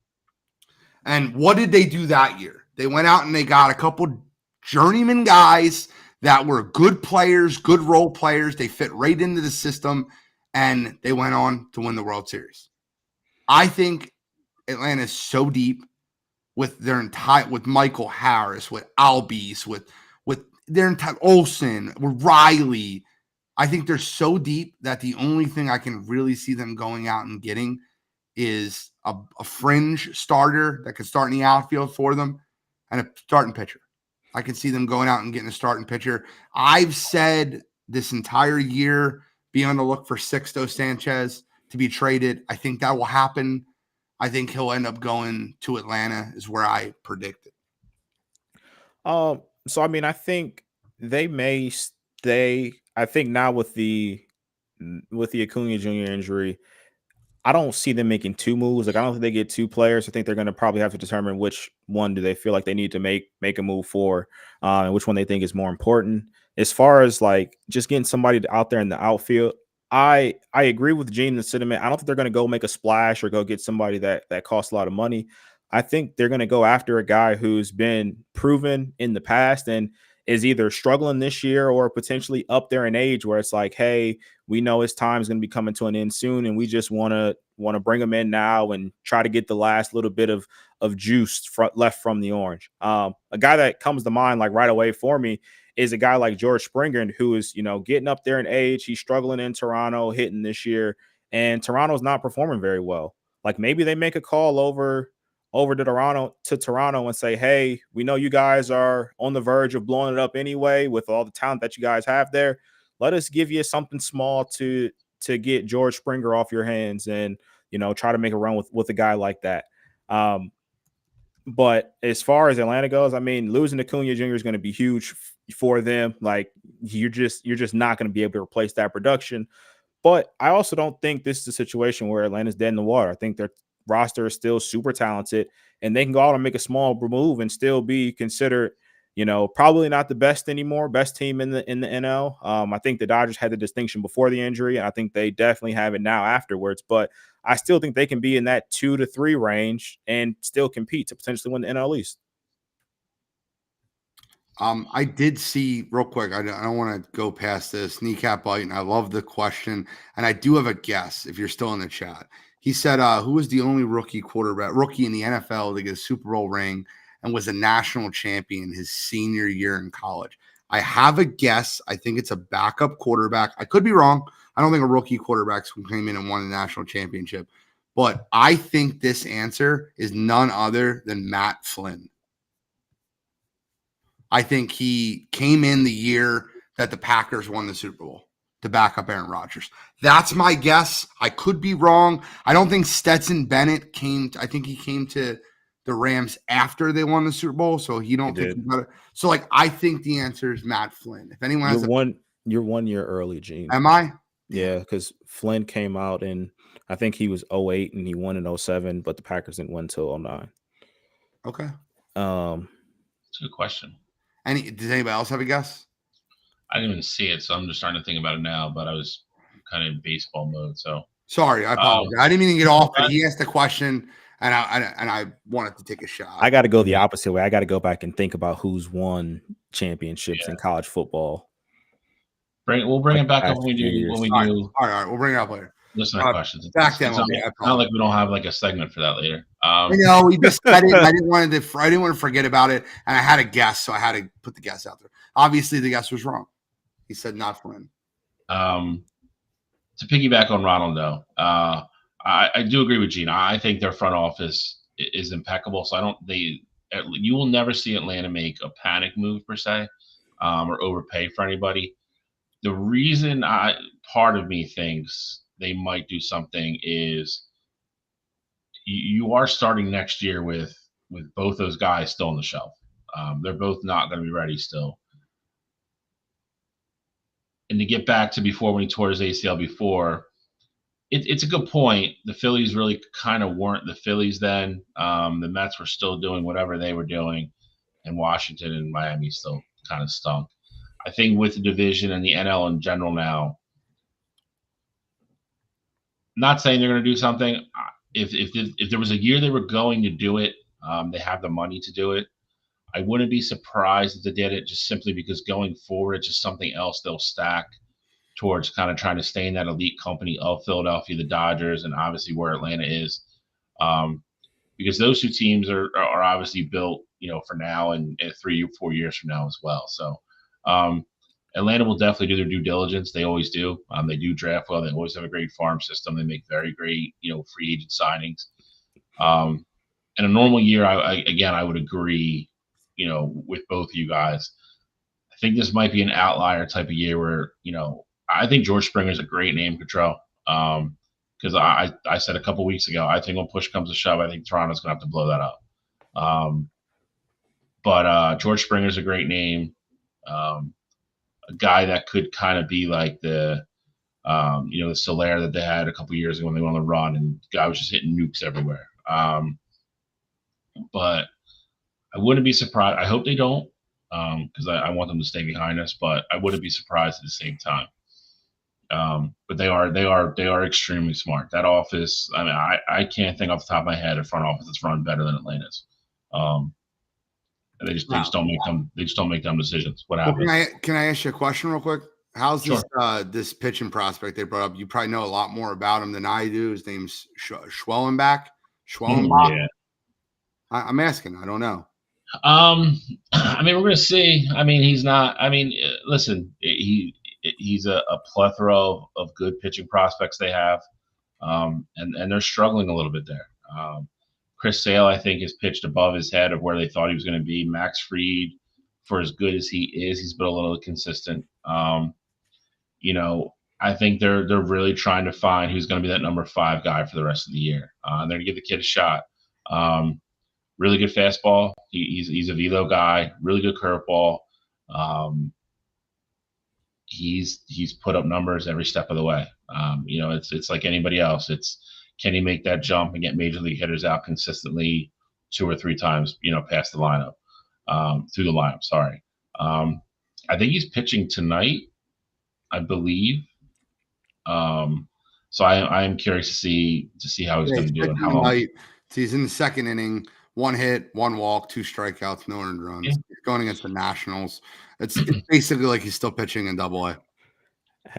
And what did they do that year? They went out and they got a couple journeyman guys that were good players, good role players. They fit right into the system, and they went on to win the World Series. I think Atlanta is so deep with with Michael Harris, with Albies, with their entire Olsen, with Riley. I think they're so deep that the only thing I can really see them going out and getting is a fringe starter that can start in the outfield for them and a starting pitcher. I can see them going out and getting a starting pitcher. I've said this entire year, be on the look for Sixto Sanchez to be traded. I think that will happen. I think he'll end up going to Atlanta is where I predicted. So, I think they may stay. I think now with the Acuna Jr. injury, I don't see them making two moves. Like, I don't think they get two players. I think they're going to probably have to determine which one do they feel like they need to make a move for, and which one they think is more important. As far as like just getting somebody out there in the outfield, I agree with Gene and the sentiment. I don't think they're going to go make a splash or go get somebody that costs a lot of money. I think they're going to go after a guy who's been proven in the past and is either struggling this year or potentially up there in age where it's like, hey, we know his time is going to be coming to an end soon, and we just want to bring him in now and try to get the last little bit of juice left from the orange. A guy that comes to mind like right away for me is a guy like George Springer, who is, getting up there in age. He's struggling in Toronto, hitting this year, and Toronto's not performing very well. Like maybe they make a call over to Toronto and say, hey, we know you guys are on the verge of blowing it up anyway with all the talent that you guys have there. Let us give you something small to get George Springer off your hands and, try to make a run with a guy like that. But as far as Atlanta goes, I mean, losing Acuna Jr. is going to be huge for them. Like you're just not going to be able to replace that production. But I also don't think this is a situation where Atlanta's dead in the water. I think their roster is still super talented, and they can go out and make a small move and still be considered, probably not the best anymore, best team in the NL. I think the Dodgers had the distinction before the injury, and I think they definitely have it now afterwards. But I still think they can be in that 2 to 3 range and still compete to potentially win the NL East. I did see real quick. I don't want to go past this kneecap bite, and I love the question. And I do have a guess if you're still in the chat. He said, who was the only rookie in the NFL to get a Super Bowl ring and was a national champion his senior year in college? I have a guess. I think it's a backup quarterback. I could be wrong. I don't think a rookie quarterback came in and won a national championship. But I think this answer is none other than Matt Flynn. I think he came in the year that the Packers won the Super Bowl to back up Aaron Rodgers. That's my guess. I could be wrong. I don't think Stetson Bennett I think he came to the Rams after they won the Super Bowl, so he don't think he got it. So, I think the answer is Matt Flynn. If anyone has you're 1 year early, Gene. Am I? Yeah, because Flynn came out in, I think he was 08 and he won in 07, but the Packers didn't win until 09. Okay. That's a good question. Does anybody else have a guess? I didn't even see it, so I'm just starting to think about it now, but I was kind of in baseball mode. So sorry, I apologize. I didn't mean to get off, but he asked the question, and I wanted to take a shot. I got to go the opposite way. I got to go back and think about who's won championships in college football. We'll bring it back up when we do. All right, we'll bring it up later. Listen to questions. Back then, not like we don't have a segment for that later. I know we just said it. I didn't want to forget about it, and I had a guess, so I had to put the guess out there. Obviously, the guess was wrong. He said not Flynn. To piggyback on Ronald, though, I do agree with Gene. I think their front office is impeccable. So you will never see Atlanta make a panic move per se, or overpay for anybody. The reason part of me thinks they might do something is you are starting next year with both those guys still on the shelf. They're both not going to be ready still. And to get back to before when he tore his ACL before, it's a good point. The Phillies really kind of weren't the Phillies then. The Mets were still doing whatever they were doing, and Washington and Miami still kind of stunk. I think with the division and the NL in general now, not saying they're going to do something. If there was a year they were going to do it, they have the money to do it. I wouldn't be surprised if they did it, just simply because going forward, it's just something else they'll stack towards kind of trying to stay in that elite company of Philadelphia, the Dodgers, and obviously where Atlanta is. Because those two teams are obviously built, for now and 3 or 4 years from now as well. So Atlanta will definitely do their due diligence. They always do. They do draft well. They always have a great farm system. They make very great, free agent signings. In a normal year, I would agree, with both of you guys. I think this might be an outlier type of year where, I think George Springer is a great name, Cottrell. Because I said a couple weeks ago, I think when push comes to shove, I think Toronto's going to have to blow that up. But George Springer is a great name. A guy that could kind of be like the Soler that they had a couple years ago when they went on the run, and the guy was just hitting nukes everywhere. But I wouldn't be surprised. I hope they don't, because I want them to stay behind us. But I wouldn't be surprised at the same time. But they are extremely smart. That office, I mean, I can't think off the top of my head a front office that's run better than Atlanta's. They just don't make dumb decisions. What happens? Can I ask you a question real quick? How's this pitching prospect they brought up? You probably know a lot more about him than I do. His name's Schwellenbach. Yeah. I'm asking. I don't know. I mean, we're gonna see. I mean, he's not. I mean, listen, he's a plethora of good pitching prospects they have. And they're struggling a little bit there. Chris Sale, I think, is pitched above his head of where they thought he was going to be. Max Fried, for as good as he is, he's been a little inconsistent. I think they're really trying to find who's going to be that number 5 guy for the rest of the year. They're going to give the kid a shot. Really good fastball. He's a velo guy. Really good curveball. He's put up numbers every step of the way. It's like anybody else. It's, can he make that jump and get major league hitters out consistently 2 or 3 times, past the lineup, through the lineup. Sorry. I think he's pitching tonight, I believe. So I am curious to see how he's going to do and how long. He's in the second inning, 1 hit, 1 walk, 2 strikeouts, no earned runs. Yeah. He's going against the Nationals. It's basically like he's still pitching in Double-A.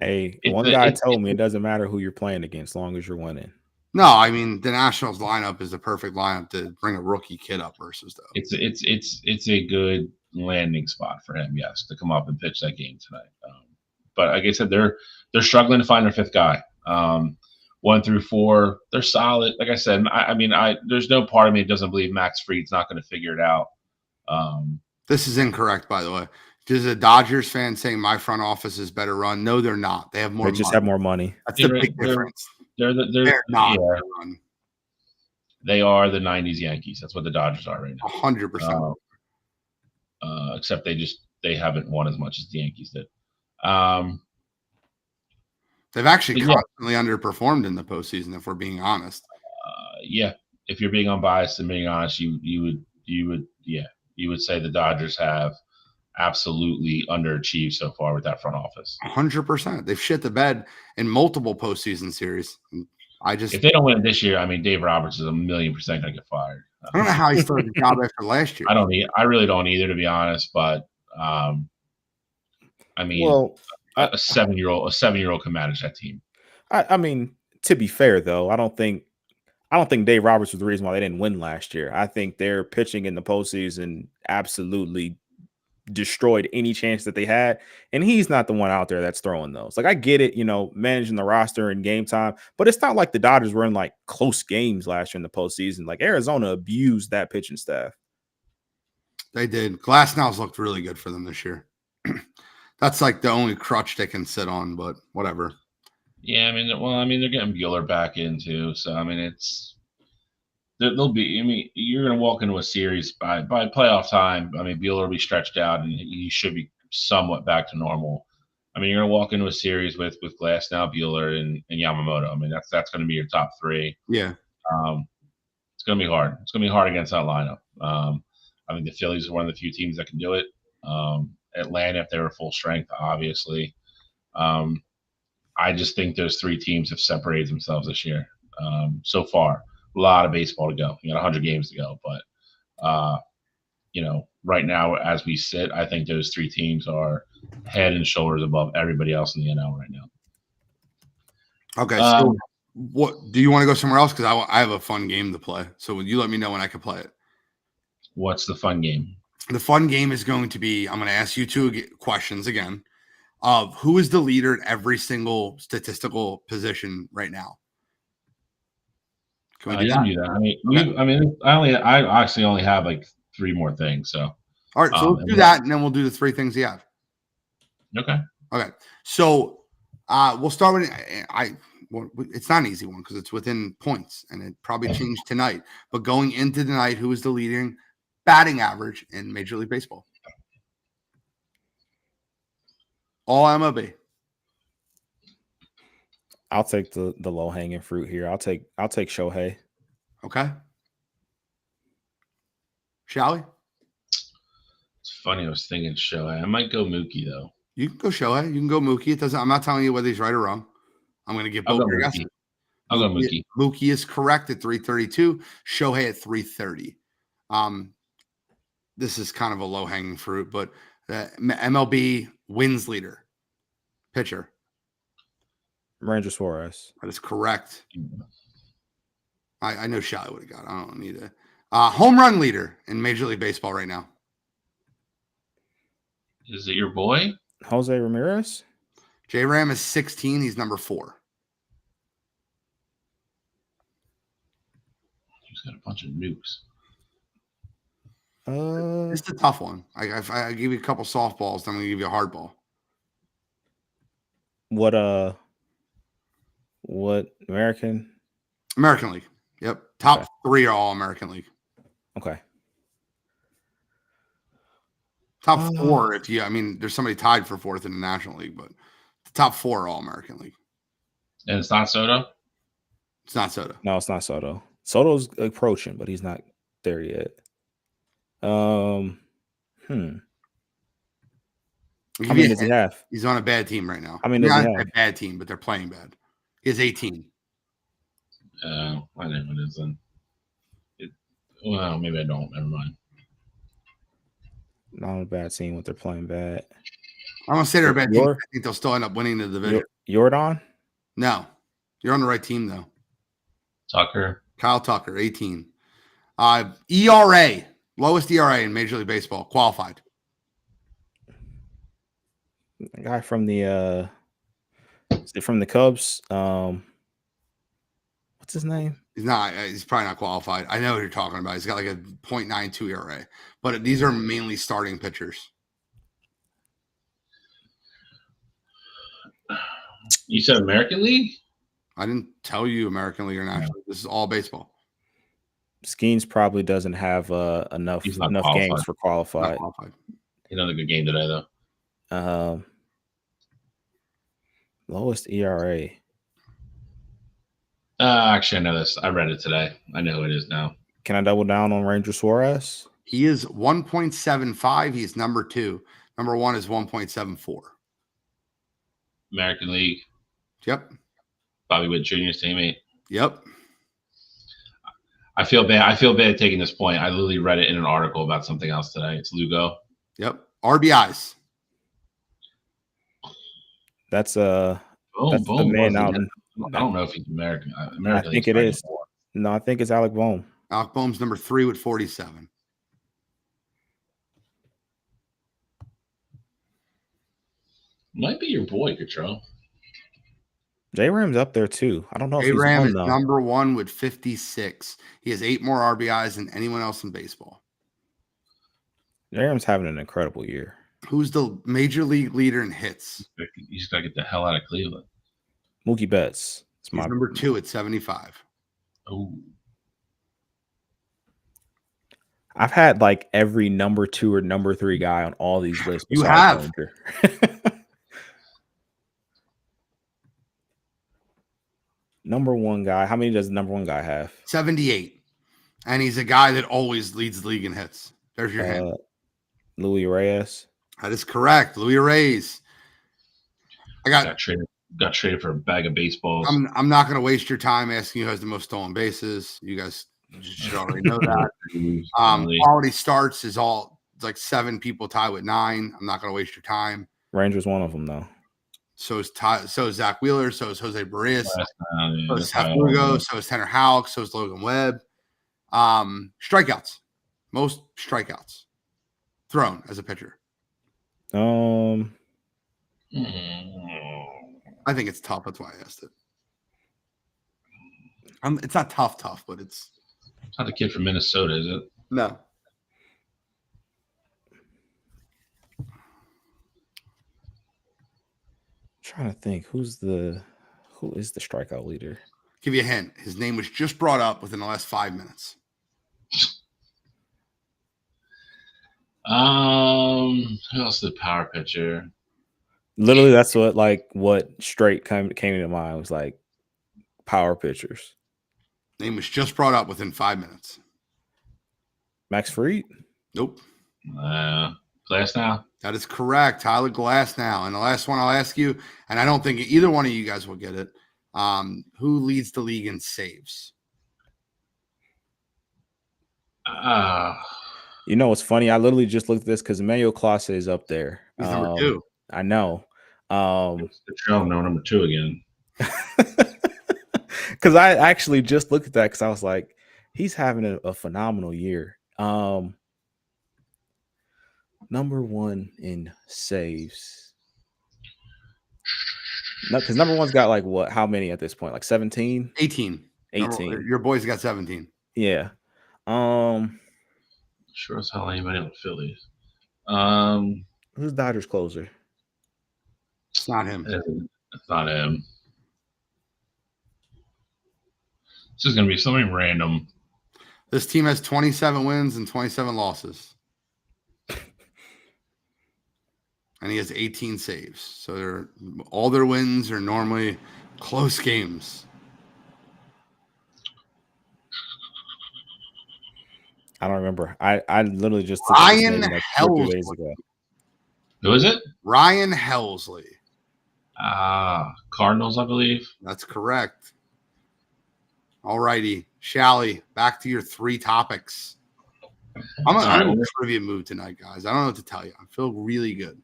Hey, one guy told me it doesn't matter who you're playing against, as long as you're winning. No, I mean the Nationals lineup is the perfect lineup to bring a rookie kid up versus though. It's a good landing spot for him, yes, to come up and pitch that game tonight. But like I said, they're struggling to find their 5th guy. 1 through 4, they're solid. Like I said, there's no part of me that doesn't believe Max Fried's not going to figure it out. This is incorrect, by the way. There's a Dodgers fan saying my front office is better run. No, they're not. They have more. They just have more money. That's the big difference. They're not. Yeah. They are the '90s Yankees. That's what the Dodgers are right now. 100%. Except they haven't won as much as the Yankees did. They've actually constantly underperformed in the postseason, if we're being honest. Yeah, if you're being unbiased and being honest, you would say the Dodgers have absolutely underachieved so far with that front office. 100%. They've shit the bed in multiple postseason series. If they don't win this year, Dave Roberts is 1,000,000% going to get fired. I don't know how he started the job after last year. I really don't either, to be honest. But a 7-year-old can manage that team. To be fair though, I don't think Dave Roberts was the reason why they didn't win last year. I think their pitching in the postseason absolutely destroyed any chance that they had, and he's not the one out there that's throwing those. Like, I get it, managing the roster in game time, but it's not like the Dodgers were in like close games last year in the postseason. Like, Arizona abused that pitching staff. They did. Glasnow's looked really good for them this year. That's like the only crutch they can sit on, but whatever. Yeah, they're getting Bueller back in too, so they'll be. You're going to walk into a series by playoff time. Bueller will be stretched out, and he should be somewhat back to normal. You're going to walk into a series with Glasnow, Bueller, and Yamamoto. That's going to be your top 3. Yeah. It's going to be hard. It's going to be hard against that lineup. The Phillies are one of the few teams that can do it. Atlanta, if they were full strength, obviously. I just think those 3 teams have separated themselves this year so far. A lot of baseball to go. You got 100 games to go, but right now as we sit, I think those 3 teams are head and shoulders above everybody else in the NL right now. Okay, so what do you want to go somewhere else? Because I have a fun game to play. So you let me know when I can play it. What's the fun game? The fun game is going to be, I'm going to ask you 2 questions again of who is the leader in every single statistical position right now. Can we do that? I actually only have like 3 more things. So all right, so let's do that, and then we'll do the 3 things you have. Okay. So we'll start with it's not an easy one because it's within points, and it probably changed tonight. But going into tonight, who is the leading batting average in Major League Baseball? All MLB. I'll take the low hanging fruit here. I'll take Shohei. Okay. Shall we? It's funny. I was thinking Shohei. I might go Mookie though. You can go Shohei. You can go Mookie. It doesn't. I'm not telling you whether he's right or wrong. I'm going to give both your guesses. I'll go Mookie. Mookie is correct at 332. Shohei at 330. This is kind of a low hanging fruit, but MLB wins leader pitcher. Ranger Suarez. That is correct. I know Shy would have got it. I don't need it. Home run leader in Major League Baseball right now. Is it your boy? Jose Ramirez? J-Ram is 16. He's number 4. He's got a bunch of nukes. It's a tough one. I give you a couple softballs, then I'm gonna give you a hard ball. What American League. Yep. Top Okay. 3 are all American League. Okay. Top 4, if you, I mean, there's somebody tied for 4th in the National League, but the top 4 are all American League. And it's not Soto? It's not Soto. No, it's not Soto. Soto's approaching, but he's not there yet. How many does he have? He's on a bad team right now. I mean, does he have? A bad team, but they're playing bad. He has 18. I know what it is then. Well, maybe I don't. Never mind. Not on a bad team, but they're playing bad. I'm gonna say they're a bad team. I think they'll still end up winning the division. Jordan? No, you're on the right team though. Tucker. Kyle Tucker, 18. ERA, lowest ERA in Major League Baseball, qualified. A guy from the is it from the Cubs? What's his name? He's not. He's probably not qualified. I know what you're talking about. He's got like a .92 ERA, but these are mainly starting pitchers. You said American League? I didn't tell you American League or National League. This is all baseball. Skeens probably doesn't have enough games for qualified. Another good game today, though. Lowest ERA. Actually, I know this. I read it today. I know who it is now. Can I double down on Ranger Suarez? He is 1.75. He's number 2. Number 1 is 1.74. American League. Yep. Bobby Witt Jr.'s teammate. Yep. I feel bad taking this point. I literally read it in an article about something else today. It's Lugo. Yep. RBIs. That's the man out. I don't know if he's American. I think it is. No, I think it's Alec Bohm. Alec Bohm's number 3 with 47. Might be your boy, Control. J-Ram's up there too. I don't know if he's J-Ram won, is though. number 1 with 56. He has 8 more RBIs than anyone else in baseball. J-Ram's having an incredible year. Who's the major league leader in hits? He's got to get the hell out of Cleveland. Mookie Betts. He's number 2 at 75. Oh. I've had like every number 2 or number 3 guy on all these lists. You have. Number 1 guy. How many does the number 1 guy have? 78. And he's a guy that always leads the league in hits. There's your hint. Louis Reyes. That is correct. Louis Reyes. Got traded for a bag of baseballs. I'm not going to waste your time asking who has the most stolen bases. You guys should already know that. Quality starts is all like 7 people tied with 9. I'm not going to waste your time. Ranger's one of them though. So is Zach Wheeler. So is Jose Barrios. So is That's Lugo. So is Tanner Houck. So is Logan Webb. Strikeouts. Most strikeouts thrown as a pitcher. I think it's tough. That's why I asked it. It's not tough, but it's not the kid from Minnesota, is it? No. Trying to think who is the strikeout leader? Give you a hint. His name was just brought up within the last 5 minutes. Who else is the power pitcher? Literally, that's what straight came to mind was like power pitchers. Name was just brought up within 5 minutes. Max Fried? Nope. Glasnow? That is correct. Tyler Glasnow. And the last one I'll ask you, and I don't think either one of you guys will get it. Who leads the league in saves? You know what's funny? I literally just looked at this because Emmanuel Clase is up there. He's number 2. I know. It's the show, no, number 2 again. Because I actually just looked at that because I was like, he's having a phenomenal year. Number 1 in saves. No, because number 1's got like what? How many at this point? Like 17? 18. Your boy's got 17. Yeah. Sure as hell anybody on the Phillies. Who's Dodgers closer? It's not him. It's not him. This is gonna be something random. This team has 27 wins and 27 losses. And he has 18 saves. So all their wins are normally close games. I don't remember. I literally just took Ryan like 2 or 3 days Helsley. ago. Who is it? Ryan Helsley. Cardinals, I believe. That's correct. All righty. Shally, back to your 3 topics. I'm in a trivia mood tonight, guys. I don't know what to tell you. I feel really good.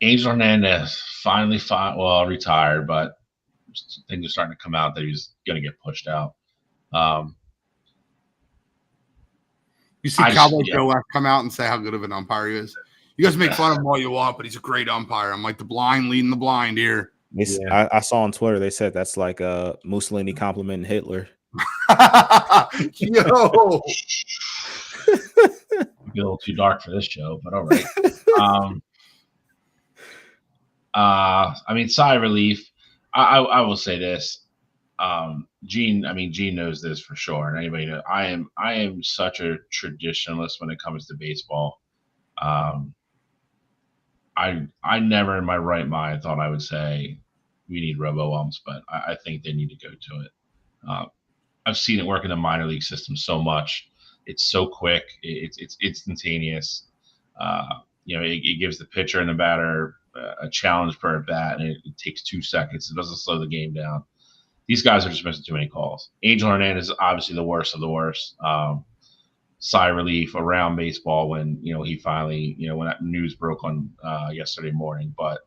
Angel Hernandez finally retired, but things are starting to come out that he's going to get pushed out. You see Cowboy Joe West come out and say how good of an umpire he is. You guys make fun of him all you want, but he's a great umpire. I'm like the blind leading the blind here. I saw on Twitter they said that's like Mussolini complimenting Hitler. Yo, a little too dark for this show, but all right. I mean, sigh of relief. I will say this. Gene knows this for sure, and anybody knows I am such a traditionalist when it comes to baseball. I never in my right mind thought I would say we need robo-umps, but I think they need to go to it. I've seen it work in the minor league system so much. It's so quick. It's instantaneous. It gives the pitcher and the batter a challenge per at bat, and it takes 2 seconds. It doesn't slow the game down. These guys are just missing too many calls. Angel Hernandez is obviously the worst of the worst. Sigh of relief around baseball when he finally when that news broke on yesterday morning. But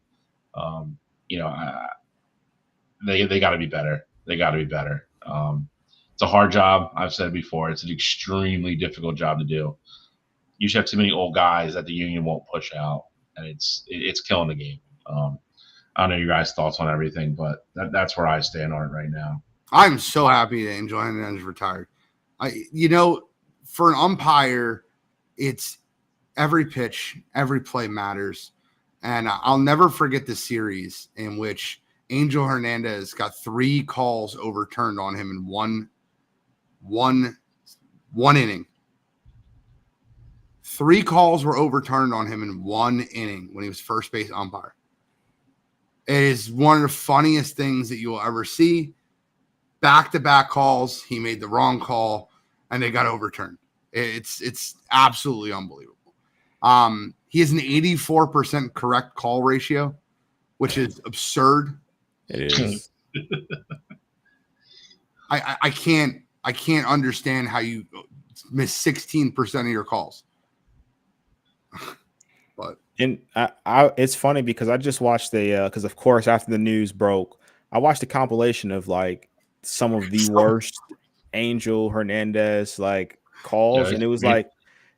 they got to be better. They got to be better. It's a hard job. I've said before. It's an extremely difficult job to do. You just have too many old guys that the union won't push out, and it's killing the game. I don't know your guys' thoughts on everything, but that's where I stand on it right now. I'm so happy that Angel Hernandez retired. For an umpire, it's every pitch, every play matters. And I'll never forget the series in which Angel Hernandez got 3 calls overturned on him in one inning. 3 calls were overturned on him in 1 inning when he was first base umpire. It is one of the funniest things that you will ever see. Back-to-back calls, he made the wrong call, and they got overturned. It's absolutely unbelievable. He has an 84% correct call ratio, which is absurd. It is. I can't understand how you miss 16% of your calls. But it's funny because I just watched because of course after the news broke, I watched a compilation of like some of the worst Angel Hernandez calls, and it was like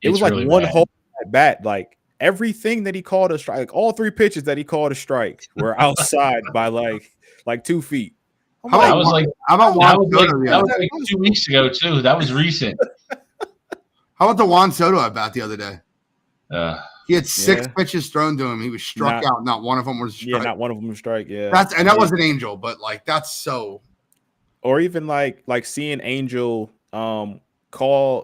really one whole at bat. Like everything that he called a strike, like all 3 pitches that he called a strike were outside by like 2 feet. That was like 2 weeks ago too. That was recent. How about the Juan Soto at bat the other day? He had 6 pitches thrown to him. He was struck out. Not one of them was a strike. Yeah, not one of them was a strike. Yeah, that was an Angel, but that's so. Or even like seeing Angel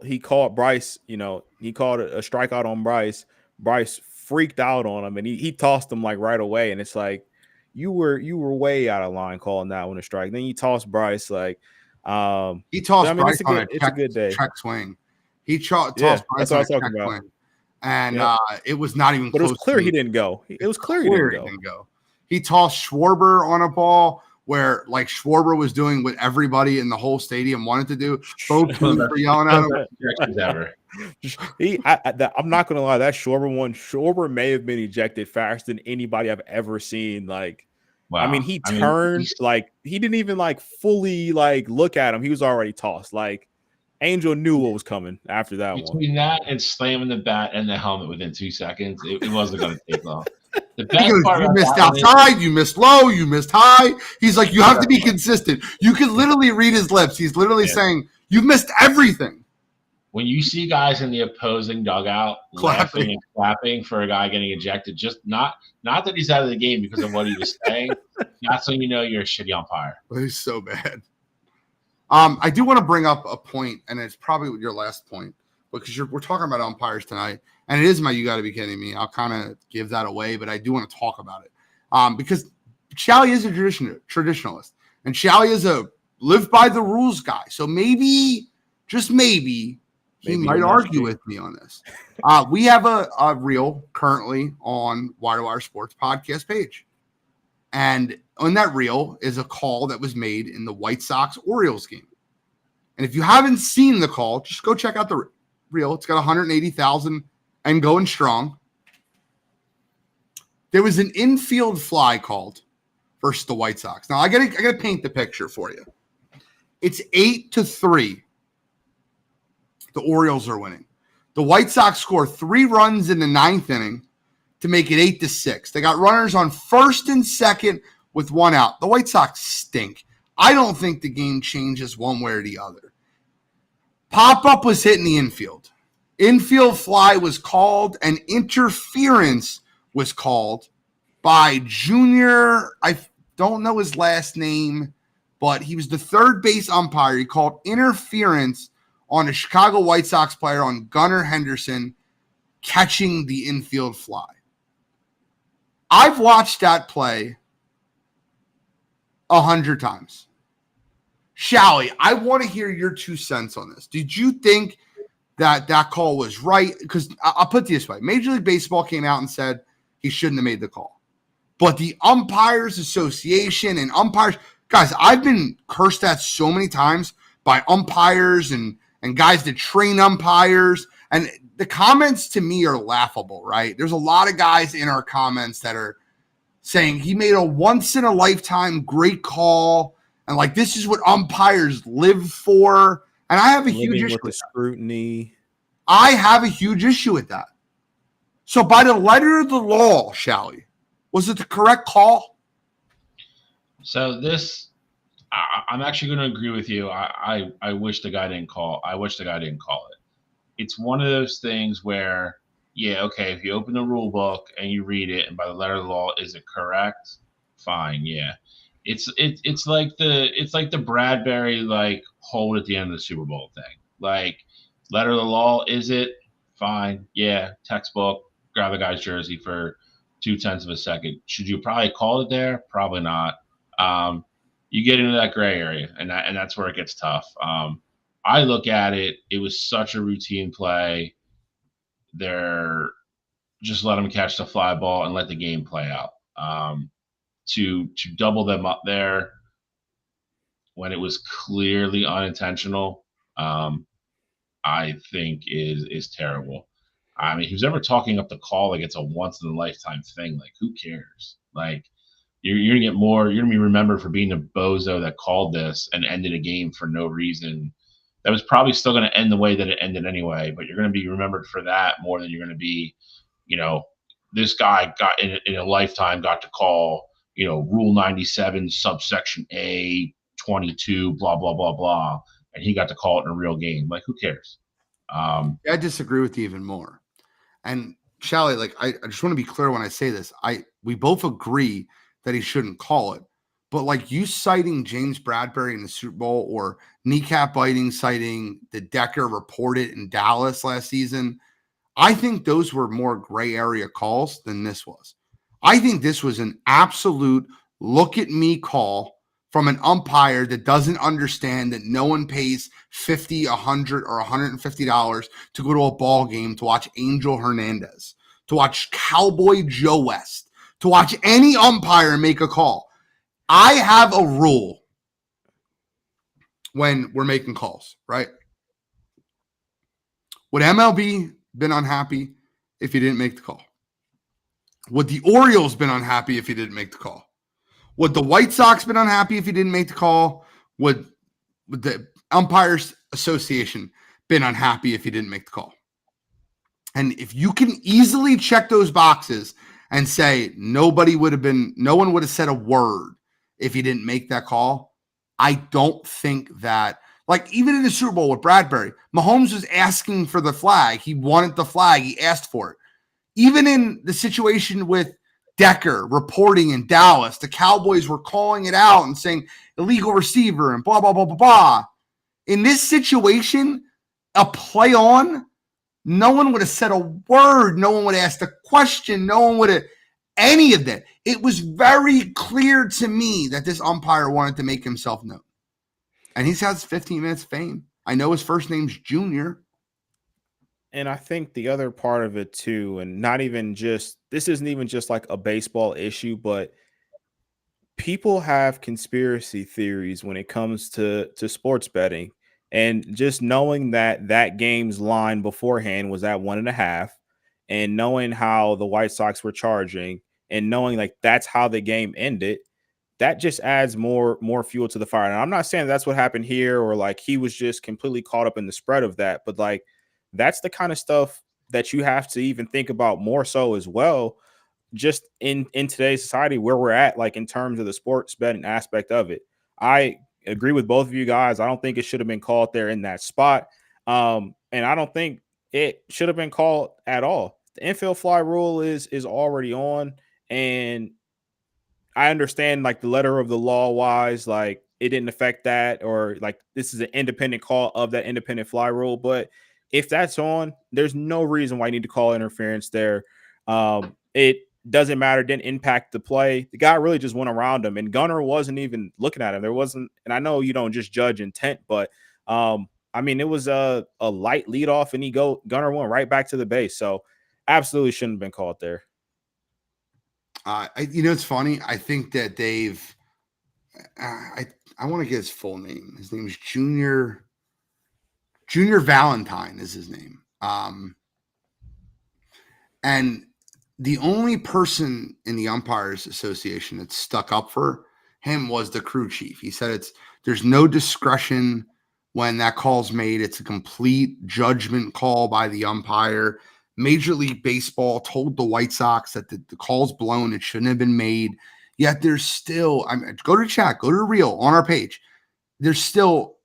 he called Bryce. He called a strikeout on Bryce. Bryce freaked out on him, and he tossed him right away. And it's like you were way out of line calling that one a strike. Then you tossed Bryce he tossed Bryce on a good day. Check swing. He tossed Bryce that's what I was talking about. Swing. And it was not even but close. It was clear he didn't go. It was clear he didn't go. He tossed Schwarber on a ball where Schwarber was doing what everybody in the whole stadium wanted to do. Both teams were yelling at him. I'm not going to lie. That Schwarber may have been ejected faster than anybody I've ever seen. Wow. I mean, he turned he didn't even fully look at him. He was already tossed. Angel knew what was coming after that one. Between that and slamming the bat and the helmet within 2 seconds, it wasn't going to take long. The He best goes, part you about missed that one is- outside, you missed low, you missed high. He's like, you have to be consistent. You can literally read his lips. He's literally saying, you've missed everything. when you see guys in the opposing dugout laughing and clapping for a guy getting ejected, just not that he's out of the game because of what he was saying, that's when you know you're a shitty umpire. He's so bad. I do want to bring up a point, and it's probably your last point, because we're talking about umpires tonight, and it is my you got to be kidding me. I'll kind of give that away, but I do want to talk about it because Shally is a traditionalist, and Shally is a live by the rules guy. So maybe, just maybe he might argue with me on this. We have a reel currently on Wire2Wire Sports podcast page. And on that reel is a call that was made in the White Sox-Orioles game. And if you haven't seen the call, just go check out the reel. It's got 180,000 and going strong. There was an infield fly called versus the White Sox. Now, I gotta paint the picture for you. It's 8-3. The Orioles are winning. The White Sox score 3 runs in the 9th inning to make it 8-6. They got runners on first and second with 1 out. The White Sox stink. I don't think the game changes one way or the other. Pop-up was hit in the infield. Infield fly was called, and interference was called by Junior. I don't know his last name, but he was the third base umpire. He called interference on a Chicago White Sox player, on Gunnar Henderson, catching the infield fly. I've watched that play 100 times. Shally, I want to hear your 2 cents on this. Did you think that call was right? Because I'll put it this way. Major League Baseball came out and said he shouldn't have made the call. But the Umpires Association and umpires, guys, I've been cursed at so many times by umpires and guys that train umpires. And the comments to me are laughable, right? There's a lot of guys in our comments that are saying he made a once-in-a-lifetime great call, and like this is what umpires live for. And I have a huge issue with scrutiny. I have a huge issue with that. So by the letter of the law, Shally, was it the correct call? So I'm actually going to agree with you. I wish the guy didn't call. I wish the guy didn't call it. It's one of those things where, yeah, okay, if you open the rule book and you read it, and by the letter of the law, is it correct? Fine, yeah. It's like the Bradbury like hold at the end of the Super Bowl thing. Like, letter of the law, is it? Fine, yeah. Textbook, grab the guy's jersey for 0.2 of a second. Should you probably call it there? Probably not. You get into that gray area, and that's where it gets tough. I look at it, it was such a routine play. They're just let them catch the fly ball and let the game play out. To double them up there when it was clearly unintentional, I think is terrible. I mean, who's ever talking up the call like it's a once in a lifetime thing? Like, who cares? Like, you're gonna get more. You're gonna be remembered for being a bozo that called this and ended a game for no reason. That was probably still going to end the way that it ended anyway, but you're going to be remembered for that more than you're going to be, this guy got in a lifetime got to call, Rule 97, subsection A, 22, blah, blah, blah, blah, and he got to call it in a real game. Like, who cares? I disagree with you even more. And Shally, like, I just want to be clear when I say this. We both agree that he shouldn't call it. But like you citing James Bradbury in the Super Bowl, or kneecap biting citing the Decker reported in Dallas last season, I think those were more gray area calls than this was. I think this was an absolute look at me call from an umpire that doesn't understand that no one pays $50, $100, or $150 to go to a ball game to watch Angel Hernandez, to watch Cowboy Joe West, to watch any umpire make a call. I have a rule when we're making calls, right? Would MLB been unhappy if he didn't make the call? Would the Orioles been unhappy if he didn't make the call? Would the White Sox been unhappy if he didn't make the call? Would the Umpires Association been unhappy if he didn't make the call? And if you can easily check those boxes and say no one would have said a word if he didn't make that call. I don't think that, like, even in the Super Bowl with Bradbury, Mahomes was asking for the flag. He wanted the flag. He asked for it. Even in the situation with Decker reporting in Dallas, the Cowboys were calling it out and saying illegal receiver and blah, blah, blah, blah, blah. In this situation, a play on, no one would have said a word. No one would have asked a question. No one would have any of that. It was very clear to me that this umpire wanted to make himself known. And he's has 15 minutes of fame. I know his first name's Junior. And I think the other part of it too, and not even just, this isn't even just like a baseball issue, but people have conspiracy theories when it comes to sports betting. And just knowing that that game's line beforehand was at 1.5, and knowing how the White Sox were charging, and knowing like that's how the game ended, that just adds more fuel to the fire. And I'm not saying that's what happened here, or like he was just completely caught up in the spread of that, but like that's the kind of stuff that you have to even think about more so as well, just in today's society where we're at, like in terms of the sports betting aspect of it. I agree with both of you guys. I don't think it should have been called there in that spot. And I don't think it should have been called at all. The infield fly rule is already on, and I understand like the letter of the law wise, like it didn't affect that, or like this is an independent call of that independent fly rule. But if that's on, there's no reason why you need to call interference there. It doesn't matter. It didn't impact the play. The guy really just went around him, and Gunnar wasn't even looking at him. There wasn't, and I know you don't just judge intent, but I mean, it was a light leadoff, and Gunnar went right back to the base. So absolutely shouldn't have been called there. It's funny. I think that they've. I want to get his full name. His name is Junior Valentine is his name. And the only person in the Umpires Association that stuck up for him was the crew chief. He said there's no discretion when that call's made. It's a complete judgment call by the umpire. Major League Baseball told the White Sox that the call's blown. It shouldn't have been made. Yet there's still, go to chat, go to the reel on our page. There's still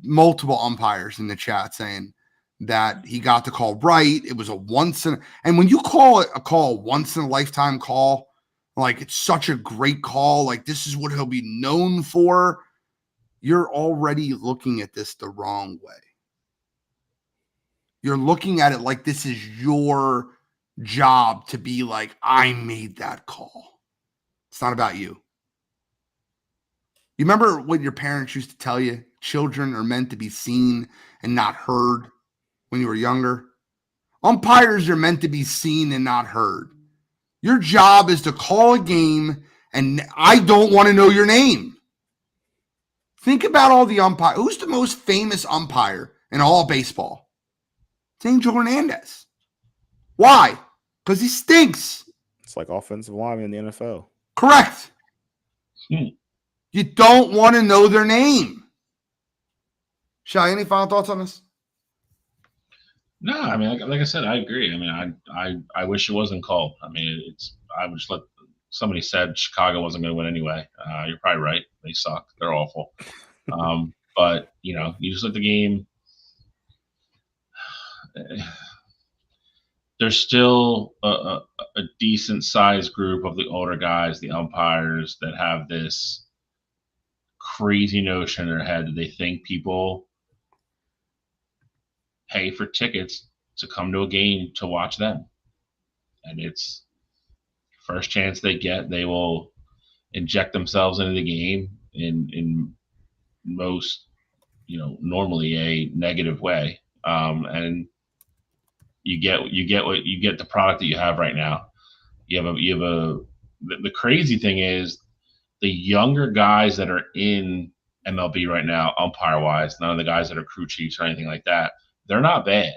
multiple umpires in the chat saying that he got the call right. It was and when you call it a call once in a lifetime call, like it's such a great call, like this is what he'll be known for, you're already looking at this the wrong way. You're looking at it like this is your job to be like, I made that call. It's not about you. You remember what your parents used to tell you? Children are meant to be seen and not heard when you were younger. Umpires are meant to be seen and not heard. Your job is to call a game, and I don't want to know your name. Think about all the umpires. Who's the most famous umpire in all baseball? It's Angel Hernandez. Why? Because he stinks. It's like offensive lineman in the NFL. Correct. You don't want to know their name. Shai, any final thoughts on this? No, I mean, like I said, I agree. I mean, I wish it wasn't called. I mean, I would just let somebody said Chicago wasn't going to win anyway. You're probably right. They suck. They're awful. But you just let the game. There's still a decent sized group of the older guys, the umpires, that have this crazy notion in their head that they think people pay for tickets to come to a game to watch them. And it's first chance they get, they will inject themselves into the game in most, normally a negative way. And you get the product that you have right now. The crazy thing is the younger guys that are in MLB right now, umpire wise, none of the guys that are crew chiefs or anything like that, they're not bad,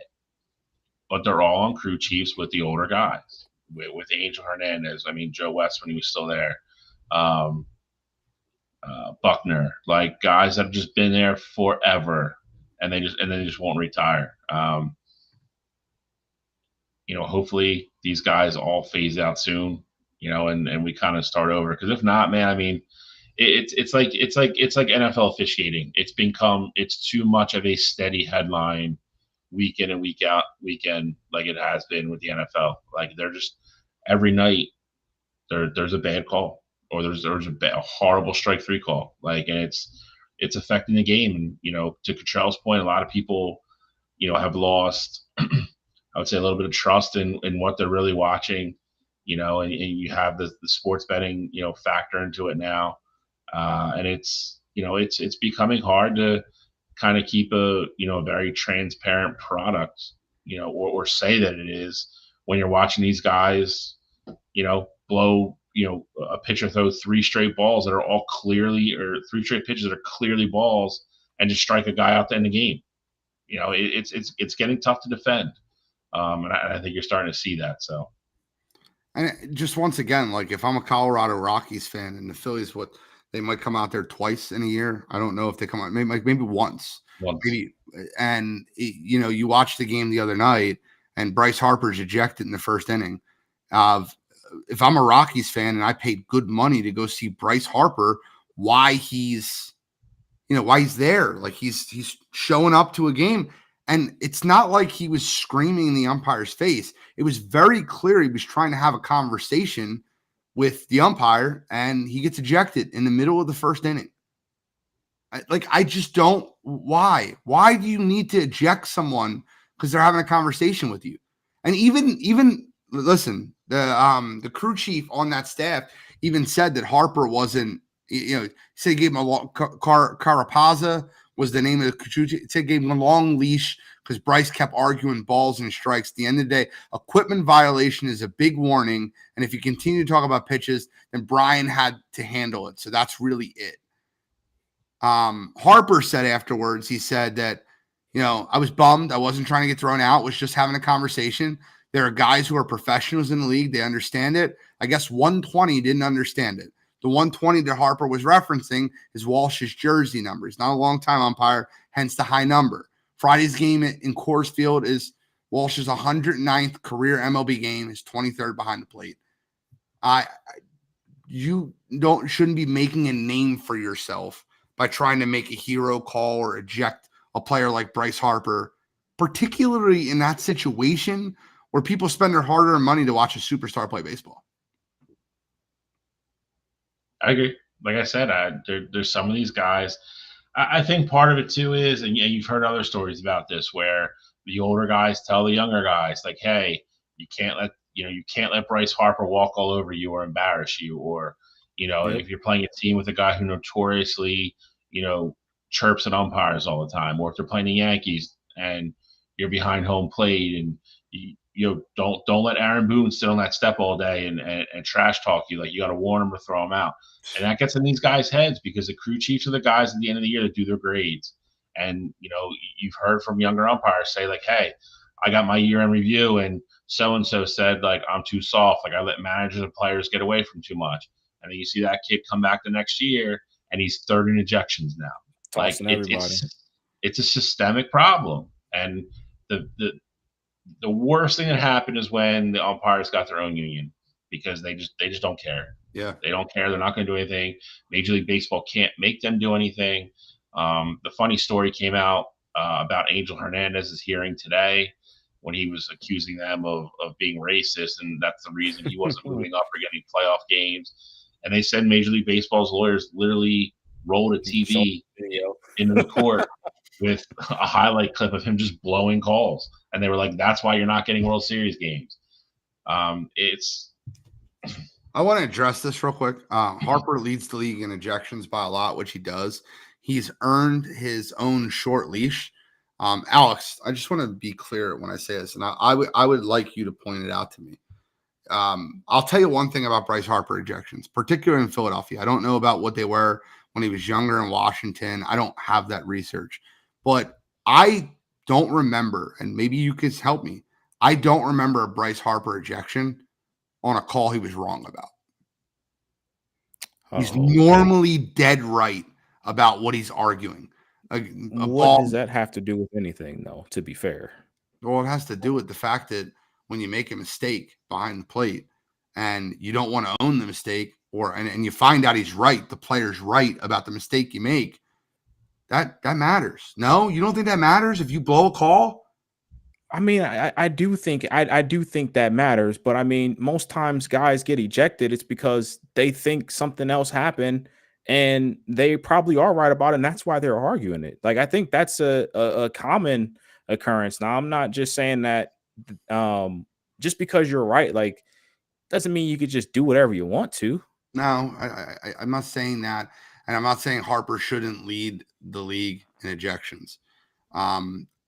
but they're all on crew chiefs with the older guys, with Angel Hernandez. I mean, Joe West when he was still there, Buckner, like guys that have just been there forever, and they just won't retire. hopefully these guys all phase out soon, and we kind of start over. Because if not, man, I mean, it's like NFL officiating. It's too much of a steady headline week in and week out weekend, like it has been with the NFL. Like they're just every night there's a bad call, or there's a horrible strike three call. Like, and it's affecting the game. And to Cottrell's point, a lot of people have lost, I would say, a little bit of trust in what they're really watching. And you have the sports betting factor into it now, and it's becoming hard to kind of keep a very transparent product, or say that it is, when you're watching these guys blow a pitcher throw three straight balls that are all clearly, or three straight pitches that are clearly balls, and just strike a guy out to end the game. It's getting tough to defend, and I think you're starting to see that. So, and just once again, like if I'm a Colorado Rockies fan and the Phillies, they might come out there twice in a year. I don't know if they come out maybe once. Maybe. And you watched the game the other night, and Bryce Harper's ejected in the first inning. If I'm a Rockies fan and I paid good money to go see Bryce Harper, why he's there? Like he's showing up to a game, and it's not like he was screaming in the umpire's face. It was very clear he was trying to have a conversation with the umpire, and he gets ejected in the middle of the first inning. I just don't. Why do you need to eject someone because they're having a conversation with you? And even listen, the crew chief on that staff even said that Harper wasn't, said he gave him a long, Carapaza was the name of the crew chief. Said gave him a long leash because Bryce kept arguing balls and strikes. At the end of the day, equipment violation is a big warning. And if you continue to talk about pitches, then Brian had to handle it. So that's really it. Harper said afterwards, he said that, I was bummed. I wasn't trying to get thrown out. Was just having a conversation. There are guys who are professionals in the league. They understand it. I guess 120 didn't understand it. The 120 that Harper was referencing is Walsh's jersey number. He's not a long-time umpire, hence the high number. Friday's game in Coors Field is Walsh's 109th career MLB game, his 23rd behind the plate. You shouldn't be making a name for yourself by trying to make a hero call or eject a player like Bryce Harper, particularly in that situation where people spend their hard-earned money to watch a superstar play baseball. I agree. Like I said, there's some of these guys. I think part of it too is, and you've heard other stories about this, where the older guys tell the younger guys, like, "Hey, you can't let Bryce Harper walk all over you or embarrass you, or if you're playing a team with a guy who notoriously chirps at umpires all the time, or if they're playing the Yankees and you're behind home plate and don't let Aaron Boone sit on that step all day and trash talk you. Like, you got to warn him or throw him out." And that gets in these guys' heads, because the crew chiefs are the guys at the end of the year that do their grades. And you've heard from younger umpires say, like, "Hey, I got my year-end review and so-and-so said, like, I'm too soft. Like, I let managers and players get away from too much." And then you see that kid come back the next year and he's third in ejections now. Like, it's a systemic problem. And the worst thing that happened is when the umpires got their own union, because they just don't care. Yeah, they don't care. They're not going to do anything. Major League Baseball can't make them do anything. The funny story came out about Angel Hernandez's hearing today, when he was accusing them of being racist, and that's the reason he wasn't moving up or getting playoff games. And they said Major League Baseball's lawyers literally rolled a TV into the court with a highlight clip of him just blowing calls. And they were like, "That's why you're not getting World Series games." I want to address this real quick. Harper leads the league in ejections by a lot, which he does. He's earned his own short leash. Alex, I just want to be clear when I say this, and I would like you to point it out to me. I'll tell you one thing about Bryce Harper ejections, particularly in Philadelphia. I don't know about what they were when he was younger in Washington. I don't have that research, but I don't remember, and maybe you could help me. I don't remember a Bryce Harper ejection on a call he was wrong about. He's normally dead right about what he's arguing. What does that have to do with anything, though, to be fair? Well, it has to do with the fact that when you make a mistake behind the plate and you don't want to own the mistake, and you find out he's right, the player's right about the mistake you make, that matters. No, you don't think that matters if you blow a call? I mean, I do think I do think that matters, but I mean, most times guys get ejected. It's because they think something else happened, and they probably are right about it, and that's why they're arguing it. Like I think that's a common occurrence. Now, I'm not just saying that just because you're right, like doesn't mean you could just do whatever you want to. No, I'm not saying that, and I'm not saying Harper shouldn't lead the league in ejections.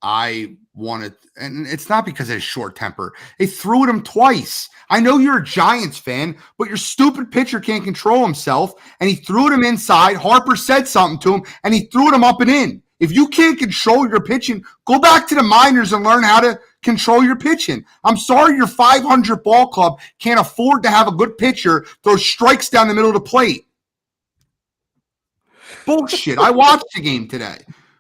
I wanted, and it's not because of his short temper. They threw at him twice. I know you're a Giants fan, but your stupid pitcher can't control himself, and he threw at him inside. Harper said something to him, and he threw at him up and in. If you can't control your pitching, go back to the minors and learn how to control your pitching. I'm sorry your 500 ball club can't afford to have a good pitcher throw strikes down the middle of the plate. Bullshit. I watched the game today.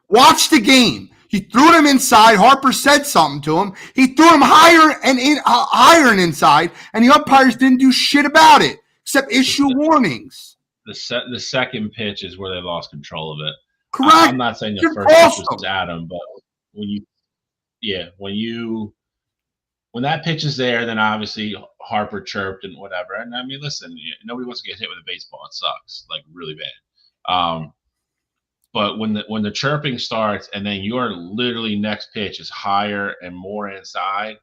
Watch the game. He threw him inside. Harper said something to him. He threw him higher and inside, and the umpires didn't do shit about it except issue warnings. The second pitch is where they lost control of it. Correct. I'm not saying the first pitch was Adam, but when that pitch is there, then obviously Harper chirped and whatever. And I mean, listen, nobody wants to get hit with a baseball. It sucks, like really bad. But when the chirping starts and then your literally next pitch is higher and more inside,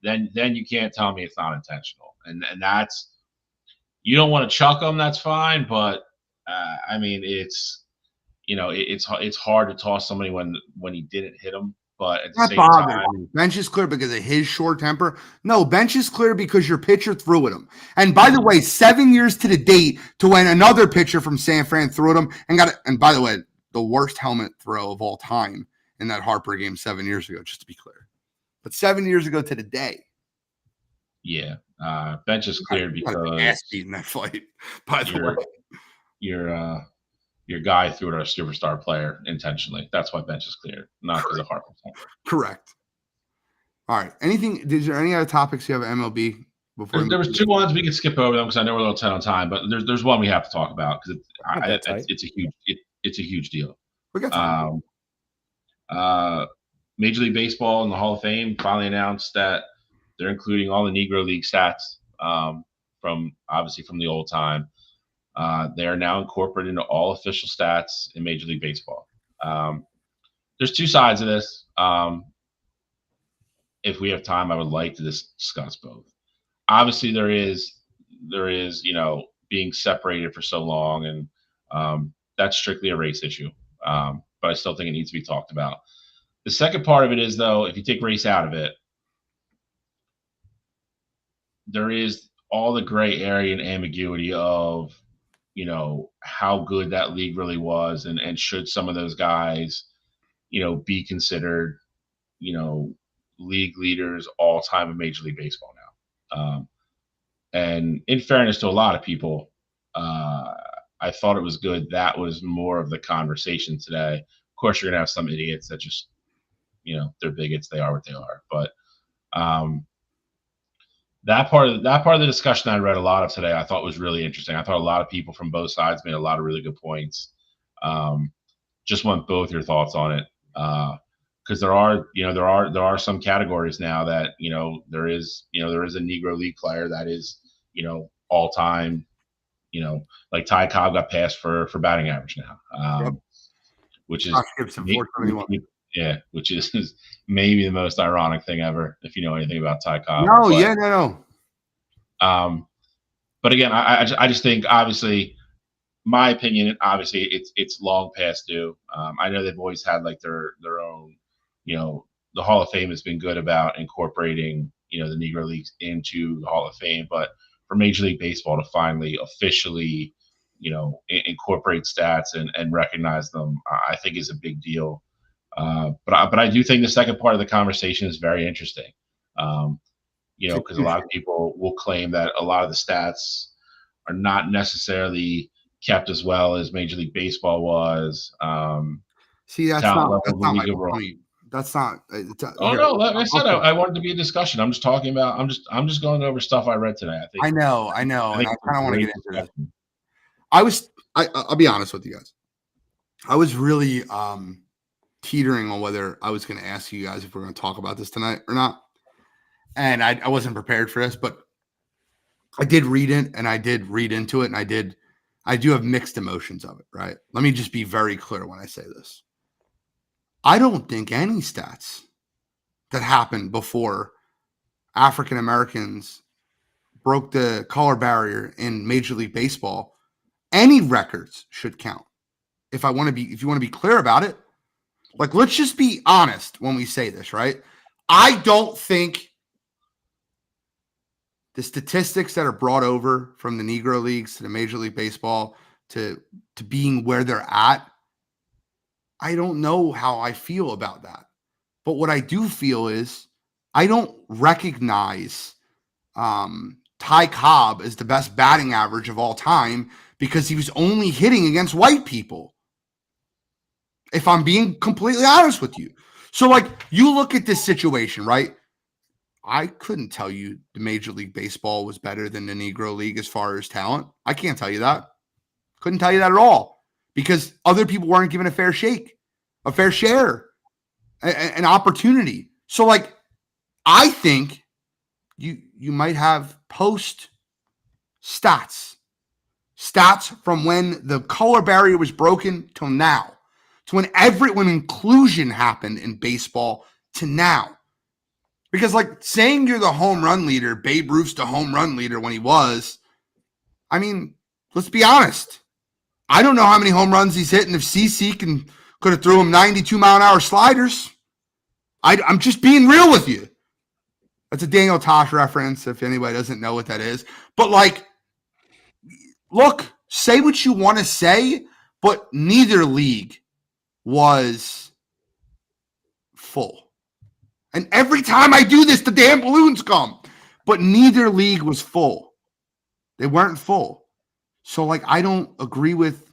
then you can't tell me it's not intentional. And that's, you don't want to chuck them, that's fine. But I mean, it's hard to toss somebody when he didn't hit him. But at the same time, bench is clear because of his short temper. No, bench is clear because your pitcher threw at him. And by the way, 7 years to the date to when another pitcher from San Fran threw at him and got it. And by the way, the worst helmet throw of all time in that Harper game 7 years ago, just to be clear. But 7 years ago to the day. Yeah. Bench is cleared because ass beat in that fight, by the way. Your guy threw at our superstar player intentionally. That's why bench is cleared, not because of Harper. Correct. All right. Is there any other topics you have at MLB? There was two ones we could skip over them because I know we're a little tight on time, but there's one we have to talk about because it's a huge deal. We got time. Major League Baseball and the Hall of Fame finally announced that they're including all the Negro League stats from the old time. They are now incorporated into all official stats in Major League Baseball. There's two sides of this. If we have time, I would like to discuss both. Obviously, there is being separated for so long, and that's strictly a race issue. But I still think it needs to be talked about. The second part of it is, though, if you take race out of it, there is all the gray area and ambiguity of how good that league really was and should some of those guys, be considered, league leaders all time in Major League Baseball now. And in fairness to a lot of people, I thought it was good. That was more of the conversation today. Of course, you're going to have some idiots that just, they're bigots. They are what they are. But that part of the discussion I read a lot of today, I thought was really interesting. I thought a lot of people from both sides made a lot of really good points. Just want both your thoughts on it, because there are some categories now that there is a Negro League player that is all time, like Ty Cobb got passed for batting average now, which is which is maybe the most ironic thing ever, if you know anything about Ty Cobb. No. But again, I just think, obviously, my opinion, obviously, it's long past due. I know they've always had like their own, the Hall of Fame has been good about incorporating, the Negro Leagues into the Hall of Fame, but for Major League Baseball to finally officially, incorporate stats and recognize them, I think is a big deal. But I do think the second part of the conversation is very interesting. Because a lot of people will claim that a lot of the stats are not necessarily kept as well as Major League Baseball was. See, that's not my point. That's not. Oh Here, no, like I said, okay. I wanted to be a discussion. I'm just talking about. I'm just going over stuff I read today. I know, I and think I it's a kind of want to great get into this. discussion. I'll be honest with you guys. I was really teetering on whether I was going to ask you guys if we're going to talk about this tonight or not. And I wasn't prepared for this, but I did read it and I did read into it. And I do have mixed emotions of it, right? Let me just be very clear when I say this. I don't think any stats that happened before African Americans broke the color barrier in Major League Baseball, any records should count. If you want to be clear about it, like, let's just be honest when we say this, right? I don't think the statistics that are brought over from the Negro Leagues to the Major League Baseball to being where they're at, I don't know how I feel about that. But what I do feel is I don't recognize Ty Cobb as the best batting average of all time because he was only hitting against white people. If I'm being completely honest with you. So, like, you look at this situation, right? I couldn't tell you the Major League Baseball was better than the Negro League as far as talent. I can't tell you that. Couldn't tell you that at all because other people weren't given a fair shake, a fair share, an opportunity. So, like, I think you might have post stats from when the color barrier was broken till now, to when inclusion happened in baseball to now. Because, like, saying you're the home run leader, Babe Ruth's the home run leader when he was, I mean, let's be honest. I don't know how many home runs he's hitting if CC could have threw him 92-mile-an-hour sliders. I'm just being real with you. That's a Daniel Tosh reference if anybody doesn't know what that is. But, like, look, say what you want to say, but neither league was full. And every time I do this, the damn balloons come. But neither league was full. They weren't full. So, like, I don't agree with.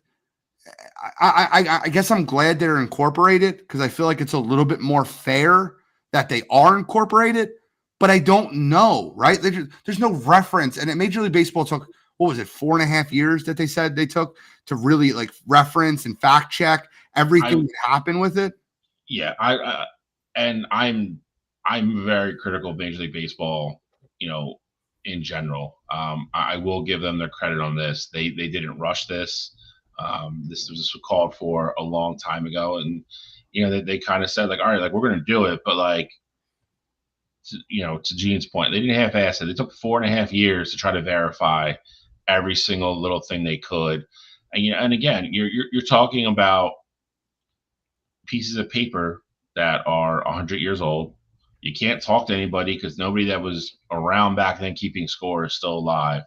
I guess I'm glad they're incorporated because I feel like it's a little bit more fair that they are incorporated. But I don't know, right? There's no reference. And at Major League Baseball took, what was it, 4.5 years that they said they took to really, like, reference and fact check everything that happened with it. Yeah, I'm very critical of Major League Baseball, in general. I will give them their credit on this. They didn't rush this. This was called for a long time ago, and they kind of said, like, all right, like, we're going to do it, but, like, to Gene's point, they didn't half-ass it. They took 4.5 years to try to verify every single little thing they could, and again, you're talking about pieces of paper that are 100 years old. You can't talk to anybody because nobody that was around back then keeping score is still alive.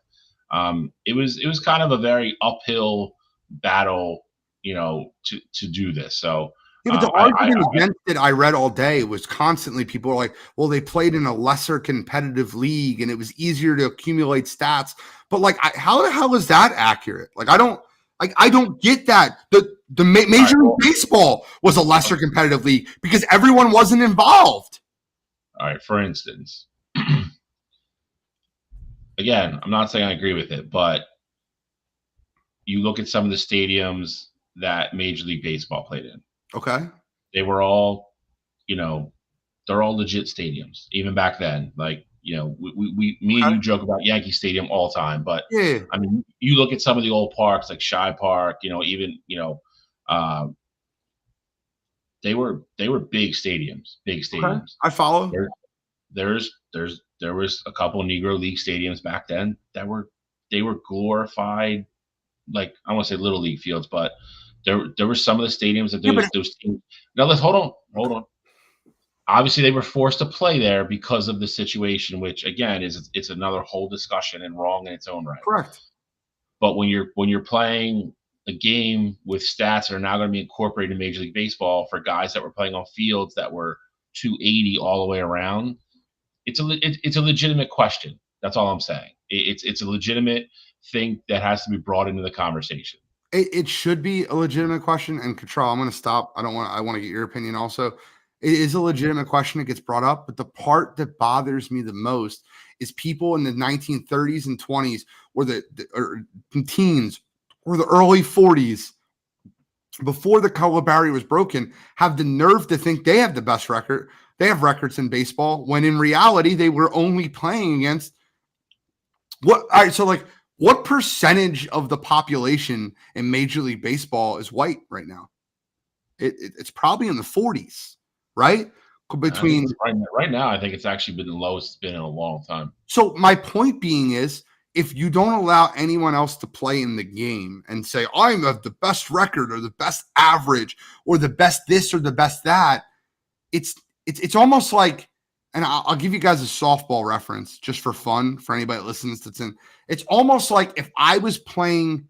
It was kind of a very uphill battle, to do this. So yeah, but the argument against it I read all day was constantly people were like, well, they played in a lesser competitive league and it was easier to accumulate stats. But, like, how the hell is that accurate? Like, I don't get that. The Major League Baseball was a lesser competitive league because everyone wasn't involved. All right, for instance, again, I'm not saying I agree with it, but you look at some of the stadiums that Major League Baseball played in. Okay. They were all, they're all legit stadiums, even back then. Like, me and you joke about Yankee Stadium all the time, but yeah, I mean, you look at some of the old parks like Shy Park, even, they were big stadiums. okay. I follow. There was a couple Negro League stadiums back then that were glorified, like, I don't want to say little league fields, but there were some of the stadiums that those teams. Now let's hold on. Obviously, they were forced to play there because of the situation, which again it's another whole discussion and wrong in its own right. Correct. But when you're playing a game with stats that are now going to be incorporated in Major League Baseball for guys that were playing on fields that were 280 all the way around, it's a legitimate question. That's all I'm saying. It's a legitimate thing that has to be brought into the conversation. It should be a legitimate question. And Control, I'm going to stop. I want to get your opinion also. It is a legitimate question that gets brought up, but the part that bothers me the most is people in the 1930s and 20s or or teens or the early 40s before the color barrier was broken have the nerve to think they have the best record. They have records in baseball when in reality they were only playing against what? All right, so like what percentage of the population in Major League Baseball is white right now? It's probably in the 40s, right? Between right now, I think it's actually been the lowest it's been in a long time. So my point being is, if you don't allow anyone else to play in the game and say, I'm the best record or the best average or the best this or the best that, it's almost like, and I'll give you guys a softball reference just for fun for anybody that listens that's in. It's almost like if I was playing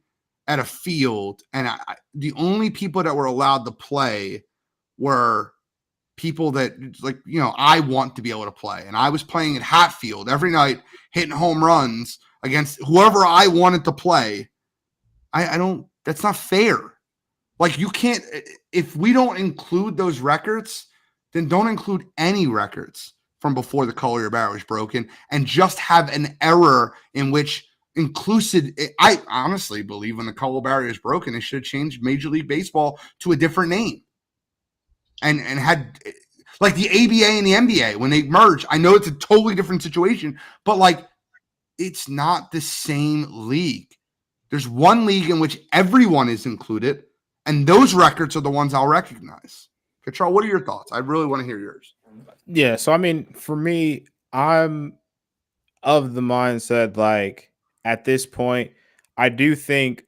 at a field and the only people that were allowed to play were people that like, I want to be able to play. And I was playing at Hatfield every night, hitting home runs against whoever I wanted to play. I don't, that's not fair. Like you can't, if we don't include those records, then don't include any records from before the color barrier was broken and just have an error in which inclusive. I honestly believe when the color barrier is broken, it should change Major League Baseball to a different name. And had like the ABA and the NBA when they merged. I know it's a totally different situation, but like it's not the same league. There's one league in which everyone is included, and those records are the ones I'll recognize. Cottrell, what are your thoughts? I really want to hear yours. Yeah, so I mean, for me, I'm of the mindset like at this point, I do think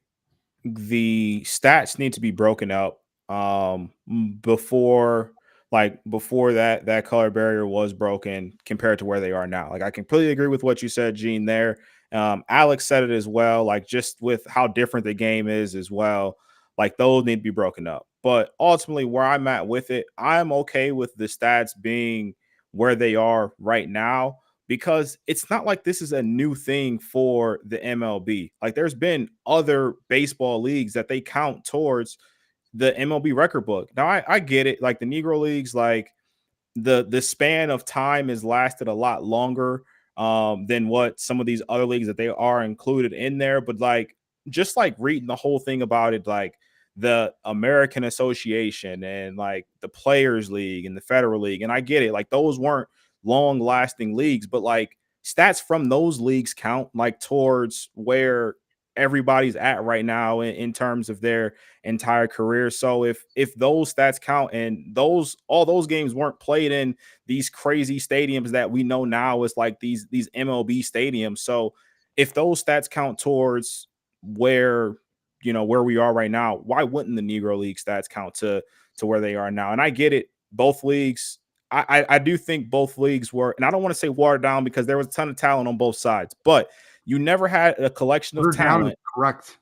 the stats need to be broken up before that color barrier was broken compared to where they are now. Like I completely agree with what you said, Gene, there. Alex said it as well, like just with how different the game is as well, like those need to be broken up. But ultimately where I'm at with it, I'm okay with the stats being where they are right now, because it's not like this is a new thing for the MLB. Like there's been other baseball leagues that they count towards the MLB record book. Now I get it. Like the Negro leagues, like the span of time has lasted a lot longer than what some of these other leagues that they are included in there. But like, just like reading the whole thing about it, like the American Association and like the Players League and the Federal League. And I get it. Like those weren't long lasting leagues, but like stats from those leagues count like towards where everybody's at right now in terms of their entire career. So if those stats count and all those games weren't played in these crazy stadiums that we know now is like these MLB stadiums. So if those stats count towards where we are right now, why wouldn't the Negro League stats count to where they are now? And I get it. Both leagues, I do think both leagues were, and I don't want to say watered down because there was a ton of talent on both sides, but you never had a collection of talent. Correct.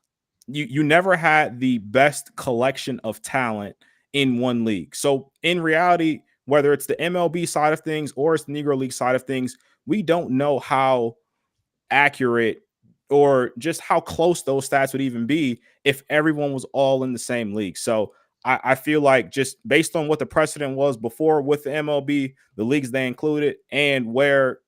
You never had the best collection of talent in one league. So in reality, whether it's the MLB side of things or it's the Negro League side of things, we don't know how accurate or just how close those stats would even be if everyone was all in the same league. So I feel like just based on what the precedent was before with the MLB, the leagues they included, and where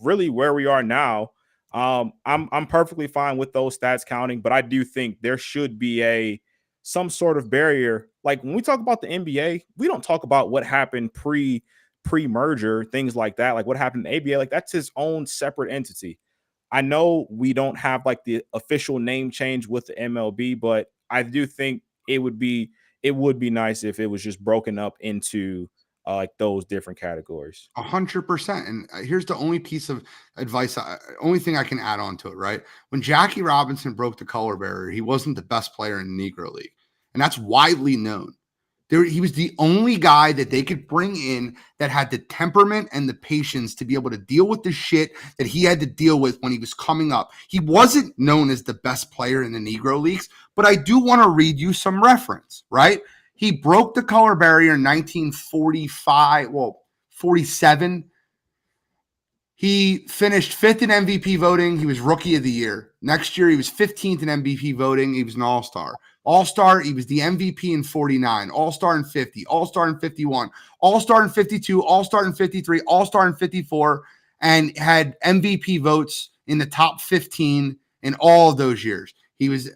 we are now, I'm perfectly fine with those stats counting, but I do think there should be some sort of barrier. Like when we talk about the NBA, we don't talk about what happened pre-merger, things like that, like what happened in the ABA, like that's his own separate entity. I know we don't have like the official name change with the MLB, but I do think it would be nice if it was just broken up into like those different categories. 100%. And here's the only piece of advice, only thing I can add on to it, right? When Jackie Robinson broke the color barrier, he wasn't the best player in the Negro League. And that's widely known. He was the only guy that they could bring in that had the temperament and the patience to be able to deal with the shit that he had to deal with when he was coming up. He wasn't known as the best player in the Negro Leagues, but I do want to read you some reference, right? He broke the color barrier in 47. He finished 5th in MVP voting. He was Rookie of the Year. Next year, he was 15th in MVP voting. He was an All-Star. All-Star, he was the MVP in 49, All-Star in 50, All-Star in 51, All-Star in 52, All-Star in 53, All-Star in 54, and had MVP votes in the top 15 in all of those years. He was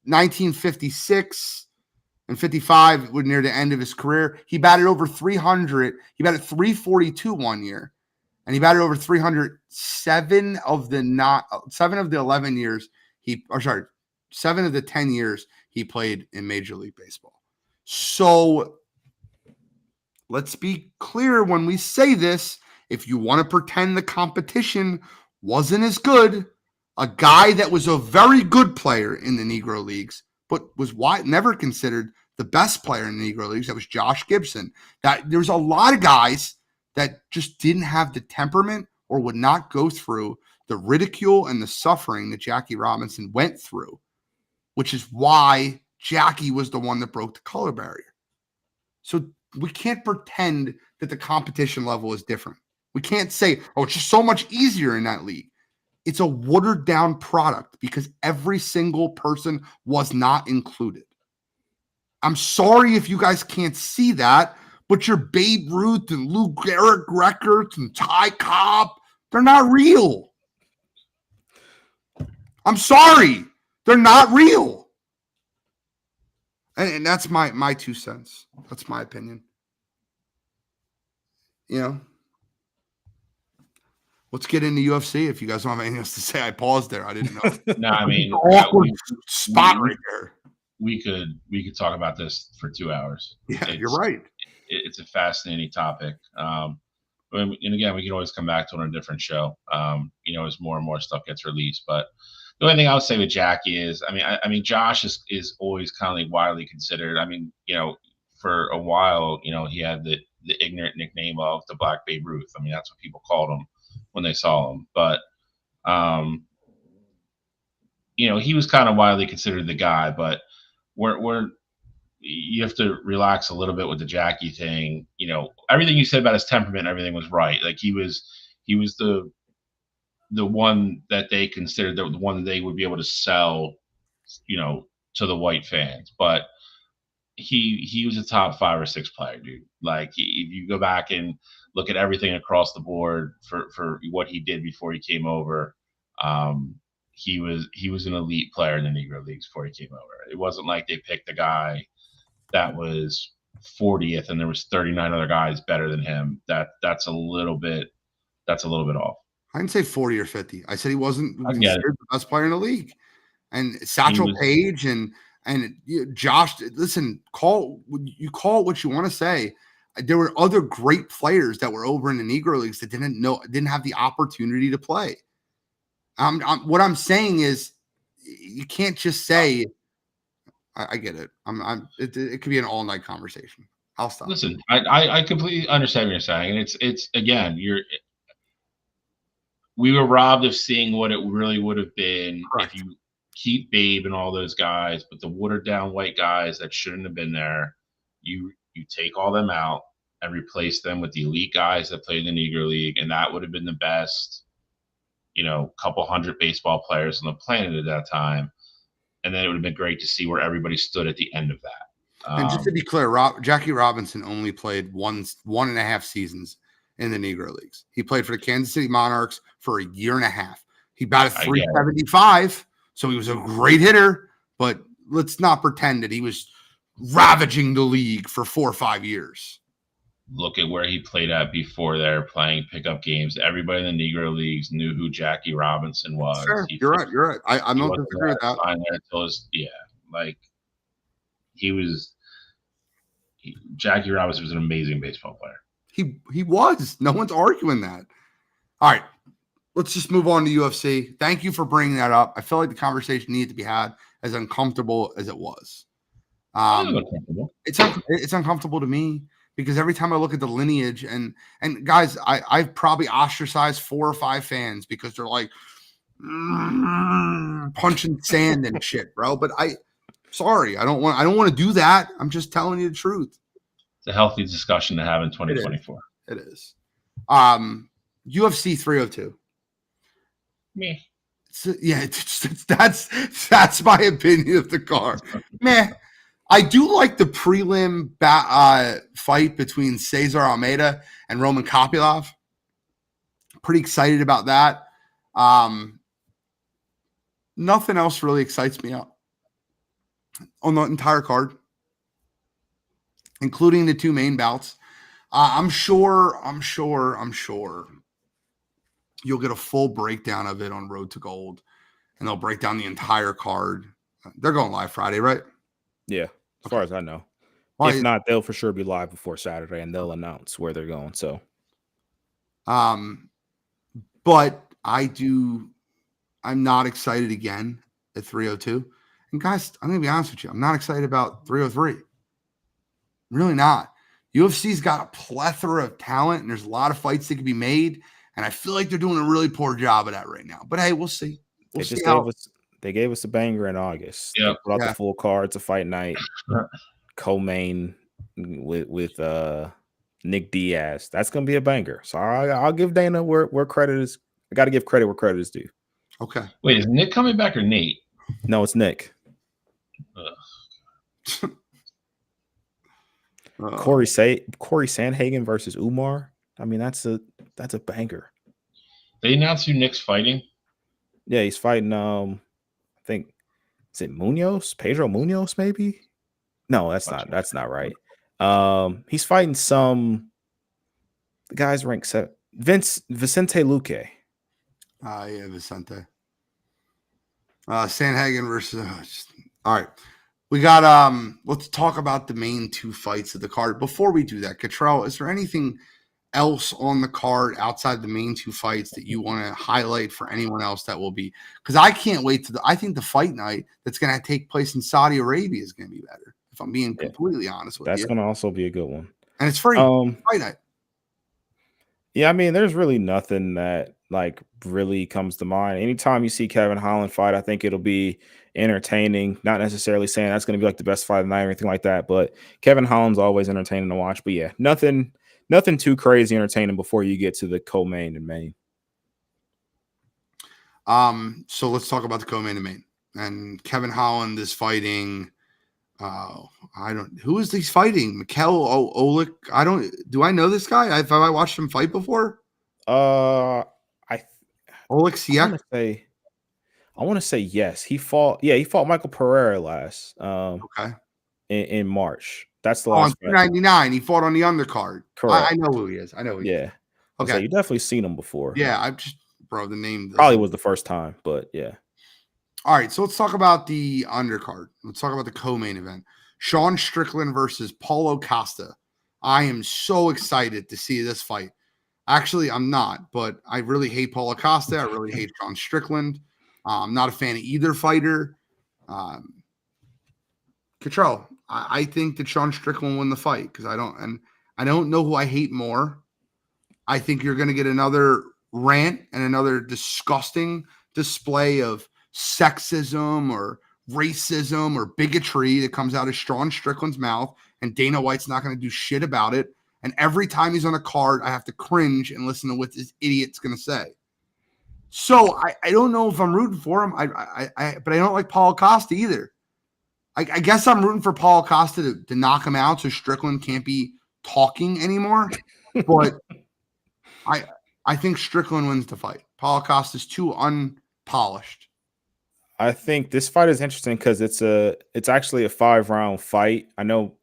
1956 and 55 near the end of his career. He batted over 300. He batted 342 one year, and he batted over 300 7 of the 11 years seven of the 10 years he played in Major League Baseball. So let's be clear when we say this. If you want to pretend the competition wasn't as good, a guy that was a very good player in the Negro Leagues, but was never considered the best player in the Negro Leagues, that was Josh Gibson. That there's a lot of guys that just didn't have the temperament or would not go through the ridicule and the suffering that Jackie Robinson went through, which is why Jackie was the one that broke the color barrier. So we can't pretend that the competition level is different. We can't say, oh, it's just so much easier in that league. It's a watered down product because every single person was not included. I'm sorry if you guys can't see that, but your Babe Ruth and Lou Gehrig records and Ty Cobb, they're not real. I'm sorry. They're not real. And that's my 2 cents. That's my opinion. You know, let's get into UFC. If you guys don't have anything else to say, I paused there. I didn't know. No, I mean, awkward spot right there. We could talk about this for 2 hours. Yeah, you're right. It's a fascinating topic. And again, we can always come back to it on a different show. As more and more stuff gets released. But the only thing I would say with Jackie is, I mean, Josh is always kind of like widely considered. I mean, for a while, he had the ignorant nickname of the Black Babe Ruth. I mean, that's what people called him when they saw him. But, he was kind of widely considered the guy. But you have to relax a little bit with the Jackie thing. Everything you said about his temperament, everything was right. Like he was the one that they considered the one that they would be able to sell, to the white fans. But he was a top 5 or 6 player, dude. Like if you go back and look at everything across the board for what he did before he came over, he was an elite player in the Negro Leagues before he came over. It wasn't like they picked a guy that was 40th and there was 39 other guys better than him. That's a little bit off. I didn't say 40 or 50. I said he wasn't considered the best player in the league. And Satchel Paige and Josh, listen, call it what you want to say. There were other great players that were over in the Negro Leagues that didn't have the opportunity to play. What I'm saying is, you can't just say. I get it. It could be an all-night conversation. I'll stop. Listen, I completely understand what you're saying, and it's again, we were robbed of seeing what it really would have been. Correct. If you keep Babe and all those guys, but the watered down white guys that shouldn't have been there, you take all them out and replace them with the elite guys that played in the Negro League, and that would have been the best, couple hundred baseball players on the planet at that time. And then it would have been great to see where everybody stood at the end of that. And just to be clear, Jackie Robinson only played 1.5 seasons in the Negro Leagues. He played for the Kansas City Monarchs for a year and a half. He batted 375, so he was a great hitter, but let's not pretend that he was ravaging the league for 4 or 5 years. Look at where he played at before they're playing pickup games. Everybody in the Negro Leagues knew who Jackie Robinson was. Sure, you're right. I'm not disagreeing with that. Jackie Robinson was an amazing baseball player. He was. No one's arguing that. All right, let's just move on to UFC. Thank you for bringing that up. I feel like the conversation needed to be had, as uncomfortable as it was. It's uncomfortable to me because every time I look at the lineage and guys, I've probably ostracized 4 or 5 fans because they're like punching sand and shit, bro. But sorry, I don't want to do that. I'm just telling you the truth. It's a healthy discussion to have in 2024. It is. UFC 302. Me. So, yeah, that's my opinion of the card. Meh. I do like the prelim fight between Cesar Almeida and Roman Kopylov. Pretty excited about that. Nothing else really excites me out on the entire card, including the two main bouts. I'm sure you'll get a full breakdown of it on Road to Gold, and they'll break down the entire card. They're going live Friday, right? Yeah, as far as I know. Well, If not, they'll for sure be live before Saturday, and they'll announce where they're going. So, but I'm not excited again at 302. And guys, I'm gonna be honest with you, I'm not excited about 303. Really not. UFC's got a plethora of talent, and there's a lot of fights that could be made. And I feel like they're doing a really poor job of that right now. But hey, we'll see. They gave us a banger in August. Yeah. They put out the full card to fight night. Co-main with Nick Diaz. That's gonna be a banger. So I'll give Dana where credit is. I got to give credit where credit is due. Okay. Wait, is Nick coming back or Nate? No, it's Nick. Corey Sandhagen versus Umar. I mean, that's a banger. They announced who Nick's fighting. Yeah, he's fighting. I think is it Munoz, Pedro Munoz, maybe. No, that's not right. He's fighting the guy's ranked 7. Vicente Luque. Yeah, Vicente. Sandhagen versus. All right. We got let's talk about the main 2 fights of the card. Before we do that, Cottrell, is there anything else on the card outside the main 2 fights that you want to highlight for anyone else that will be? Because I can't wait I think the fight night that's going to take place in Saudi Arabia is going to be better, if I'm being completely honest with you. That's going to also be a good one. And it's free. Fight night. Yeah, I mean, there's really nothing that like really comes to mind. Anytime you see Kevin Holland fight, I think it'll be entertaining. Not necessarily saying that's going to be like the best fight of the night or anything like that, but Kevin Holland's always entertaining to watch. But yeah, nothing too crazy entertaining before you get to the co-main and main. So let's talk about the co-main and main. And Kevin Holland is fighting. Who is he fighting? Mikel Oleg. Do I know this guy? Have I watched him fight before? Oleg Siak. I want to say yes. He fought Michael Pereira last. Okay. In March. That's the last. 299. He fought on the undercard. Correct. I know who he is. I know who he is. Okay. So you definitely seen him before. Yeah, the name probably was the first time, but yeah. All right, so let's talk about the undercard. Let's talk about the co-main event. Sean Strickland versus Paulo Costa. I am so excited to see this fight. Actually, I'm not, but I really hate Paulo Costa. I really hate Sean Strickland. I'm not a fan of either fighter. Cottrell, I think that Sean Strickland will win the fight because I don't know who I hate more. I think you're going to get another rant and another disgusting display of sexism or racism or bigotry that comes out of Sean Strickland's mouth, and Dana White's not going to do shit about it. And every time he's on a card, I have to cringe and listen to what this idiot's going to say. So I don't know if I'm rooting for him. But I don't like Paulo Costa either. I guess I'm rooting for Paulo Costa to knock him out so Strickland can't be talking anymore. But I think Strickland wins the fight. Paulo Costa's too unpolished. I think this fight is interesting because it's actually a 5-round fight. I know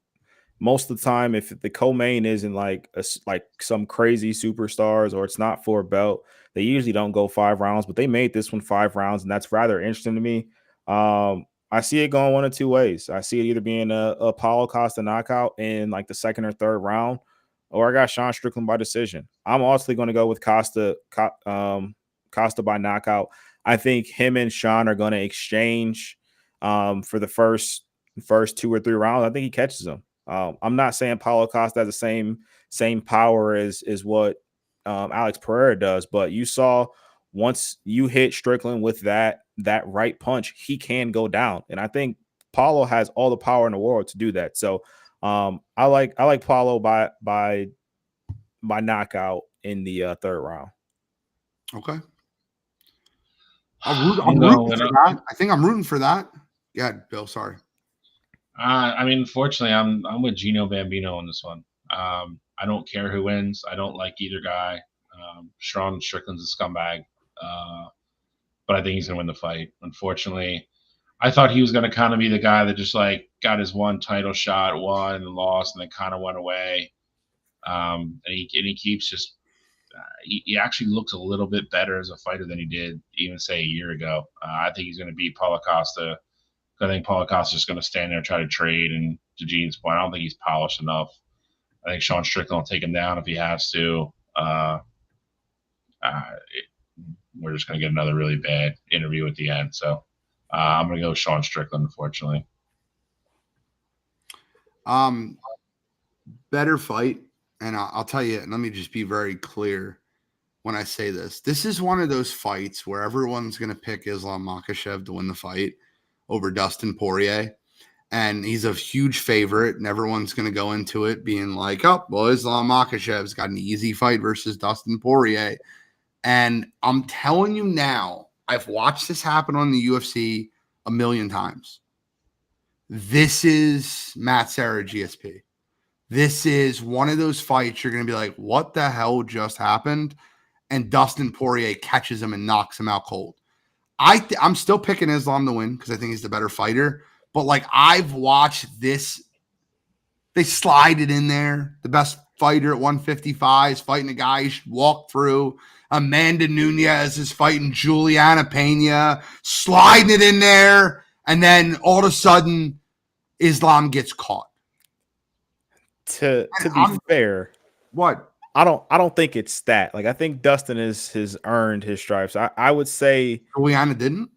most of the time, if the co-main isn't like some crazy superstars or it's not for a belt, they usually don't go 5 rounds. But they made this one 5 rounds, and that's rather interesting to me. I see it going one of 2 ways. I see it either being a Paulo Costa knockout in like the 2nd or 3rd round, or I got Sean Strickland by decision. I'm also going to go with Costa by knockout. I think him and Sean are going to exchange for the first 2 or 3 rounds. I think he catches him. I'm not saying Paulo Costa has the same power as what Alex Pereira does, but you saw once you hit Strickland with that right punch, he can go down, and I think Paulo has all the power in the world to do that. So I like Paulo by knockout in the 3rd round. Okay. I'm rooting for that. I think I'm rooting for that. Yeah, Bill. Sorry. I mean, unfortunately, I'm with Gino Bambino on this one. I don't care who wins. I don't like either guy. Sean Strickland's a scumbag, but I think he's gonna win the fight. Unfortunately, I thought he was gonna kind of be the guy that just like got his one title shot, won and lost, and then kind of went away. And he keeps just he actually looks a little bit better as a fighter than he did even say a year ago. I think he's going to beat Paulo Costa. I think Paulo Costa's just going to stand there and try to trade. And to Gene's point, I don't think he's polished enough. I think Sean Strickland will take him down if he has to. We're just going to get another really bad interview at the end. So I'm going to go with Sean Strickland, unfortunately. Better fight. And I'll tell you, and let me just be very clear when I say this. This is one of those fights where everyone's going to pick Islam Makhachev to win the fight over Dustin Poirier. And he's a huge favorite, and everyone's going to go into it being like, oh, well, Islam Makhachev's got an easy fight versus Dustin Poirier. And I'm telling you now, I've watched this happen on the UFC a million times. This is Matt Serra GSP. This is one of those fights you're going to be like, what the hell just happened? And Dustin Poirier catches him and knocks him out cold. I'm still picking Islam to win because I think he's the better fighter. But, like, I've watched this. They slide it in there. The best fighter at 155 is fighting a guy he should walk through. Amanda Nunes is fighting Juliana Pena, sliding it in there. And then all of a sudden, Islam gets caught. To be fair, what? I don't think it's that. Like, I think Dustin has earned his stripes. I would say Juliana didn't.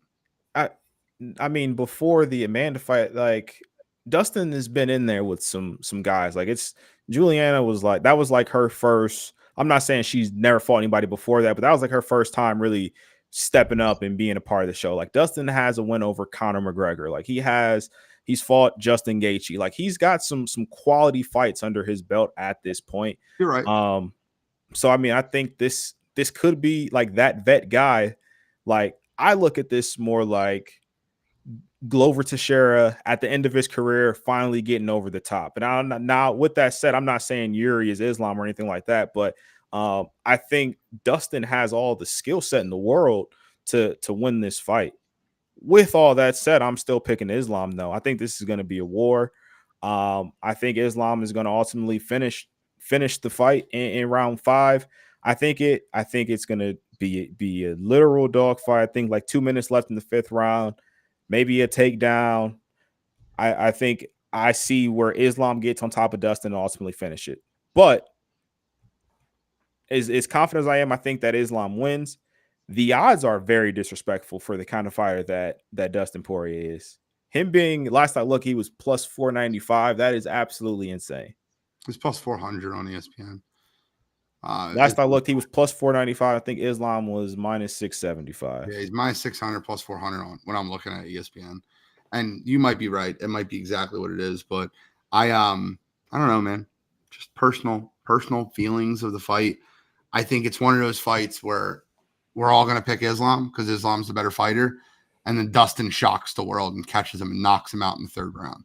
I mean, before the Amanda fight, like, Dustin has been in there with some guys. Like, it's Juliana was like, that was like her first. I'm not saying she's never fought anybody before that, but that was like her first time really stepping up and being a part of the show. Like, Dustin has a win over Conor McGregor. Like, he's fought Justin Gaethje. Like, he's got some quality fights under his belt at this point. You're right. So I mean, I think this could be like that vet guy. Like, I look at this more like Glover Teixeira at the end of his career, finally getting over the top. And now, with that said, I'm not saying Yuri is Islam or anything like that, but I think Dustin has all the skill set in the world to win this fight. With all that said, I'm still picking Islam, though. I think this is going to be a war. I think Islam is going to ultimately finish the fight in round 5. I think it's going to be a literal dogfight. I think like 2 minutes left in the 5th round. Maybe a takedown. I think I see where Islam gets on top of Dustin and ultimately finish it. But as confident as I am, I think that Islam wins. The odds are very disrespectful for the kind of fighter that Dustin Poirier is. Him being, last I looked, he was plus 495. That is absolutely insane. He's plus 400 on ESPN. Last I looked, he was plus 495. I think Islam was minus 675. Yeah, he's minus 600 plus 400 on when I'm looking at ESPN. And you might be right. It might be exactly what it is. But I don't know, man. Just personal feelings of the fight. I think it's one of those fights where we're all going to pick Islam because Islam's the better fighter. And then Dustin shocks the world and catches him and knocks him out in the 3rd round.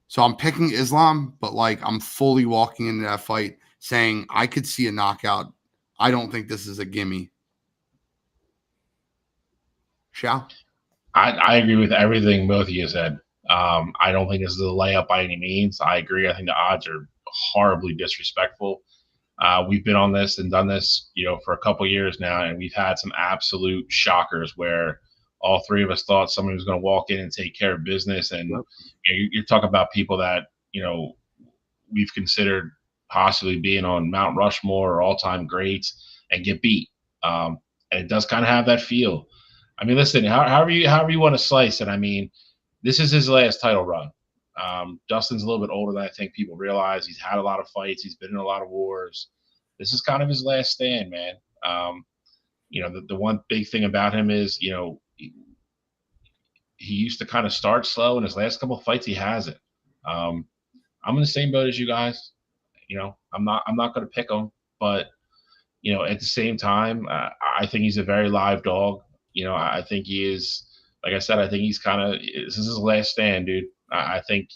So I'm picking Islam, but like I'm fully walking into that fight saying I could see a knockout. I don't think this is a gimme. Shao? I agree with everything both of you said. I don't think this is a layup by any means. I agree. I think the odds are horribly disrespectful. We've been on this and done this, for a couple of years now, and we've had some absolute shockers where all 3 of us thought somebody was going to walk in and take care of business. And you're talking about people that, we've considered possibly being on Mount Rushmore or all-time greats and get beat. And it does kind of have that feel. I mean, listen, however you want to slice it, I mean, this is his last title run. Dustin's a little bit older than I think people realize. He's had a lot of fights. He's been in a lot of wars. This is kind of his last stand, man. The one big thing about him is, he used to kind of start slow. In his last couple of fights, he hasn't. I'm in the same boat as you guys. I'm not going to pick him, but at the same time, I think he's a very live dog. I think he is. Like I said, I think he's this is his last stand, dude. I think,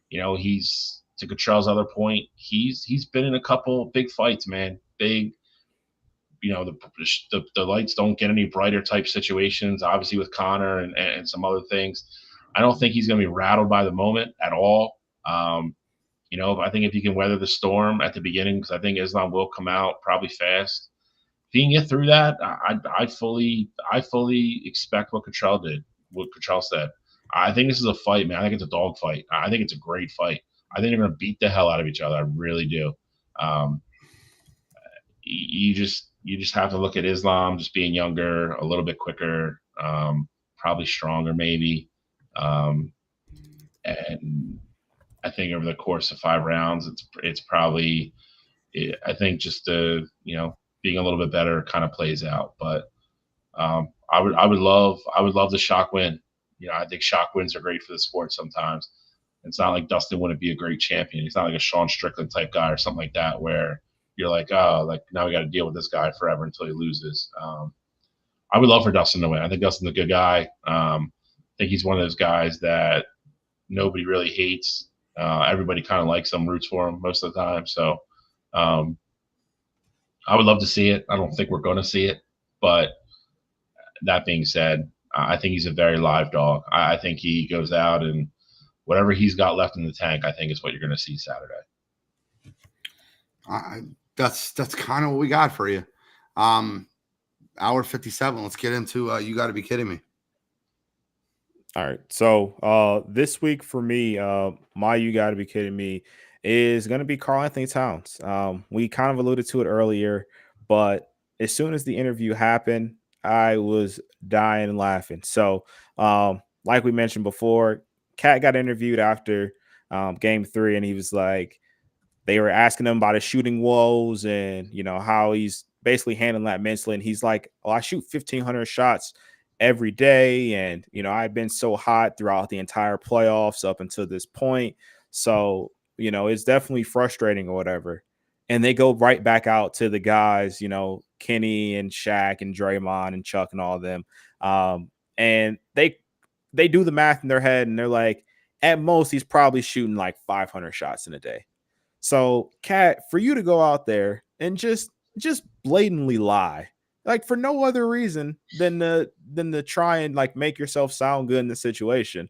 he's to Cottrell's other point. He's been in a couple big fights, man. Big, the lights don't get any brighter type situations. Obviously with Connor and some other things. I don't think he's going to be rattled by the moment at all. I think if he can weather the storm at the beginning, because I think Islam will come out probably fast. If he can get through that, I fully expect what Cottrell said. I think this is a fight, man. I think it's a dog fight. I think it's a great fight. I think they're going to beat the hell out of each other. I really do. You just have to look at Islam just being younger, a little bit quicker, probably stronger, maybe. And I think over the course of 5 rounds, it's probably, I think just being a little bit better kind of plays out. But I would love the shock win. I think shock wins are great for the sport sometimes. It's not like Dustin wouldn't be a great champion. He's not like a Sean Strickland type guy or something like that where you're like, oh, like now we got to deal with this guy forever until he loses. I would love for Dustin to win. I think Dustin's a good guy. I think he's one of those guys that nobody really hates. Everybody kind of likes him, roots for him most of the time. So I would love to see it. I don't think we're going to see it. But that being said, I think he's a very live dog. I think he goes out and whatever he's got left in the tank, I think is what you're going to see Saturday. That's kind of what we got for you. Hour 57. Let's get into You Got to Be Kidding Me. All right. So this week for me, my You Got to Be Kidding Me is going to be Karl Anthony Towns. We kind of alluded to it earlier, but as soon as the interview happened, I was dying laughing. So like we mentioned before, Cat got interviewed after game 3, and he was like, they were asking him about his shooting woes and, how he's basically handling that mentally. And he's like, oh, I shoot 1,500 shots every day. And, I've been so hot throughout the entire playoffs up until this point. So, it's definitely frustrating or whatever. And they go right back out to the guys, Kenny and Shaq and Draymond and Chuck and all of them. And they do the math in their head and they're like, at most, he's probably shooting like 500 shots in a day. So, Kat, for you to go out there and just blatantly lie, like for no other reason than to try and like make yourself sound good in the situation.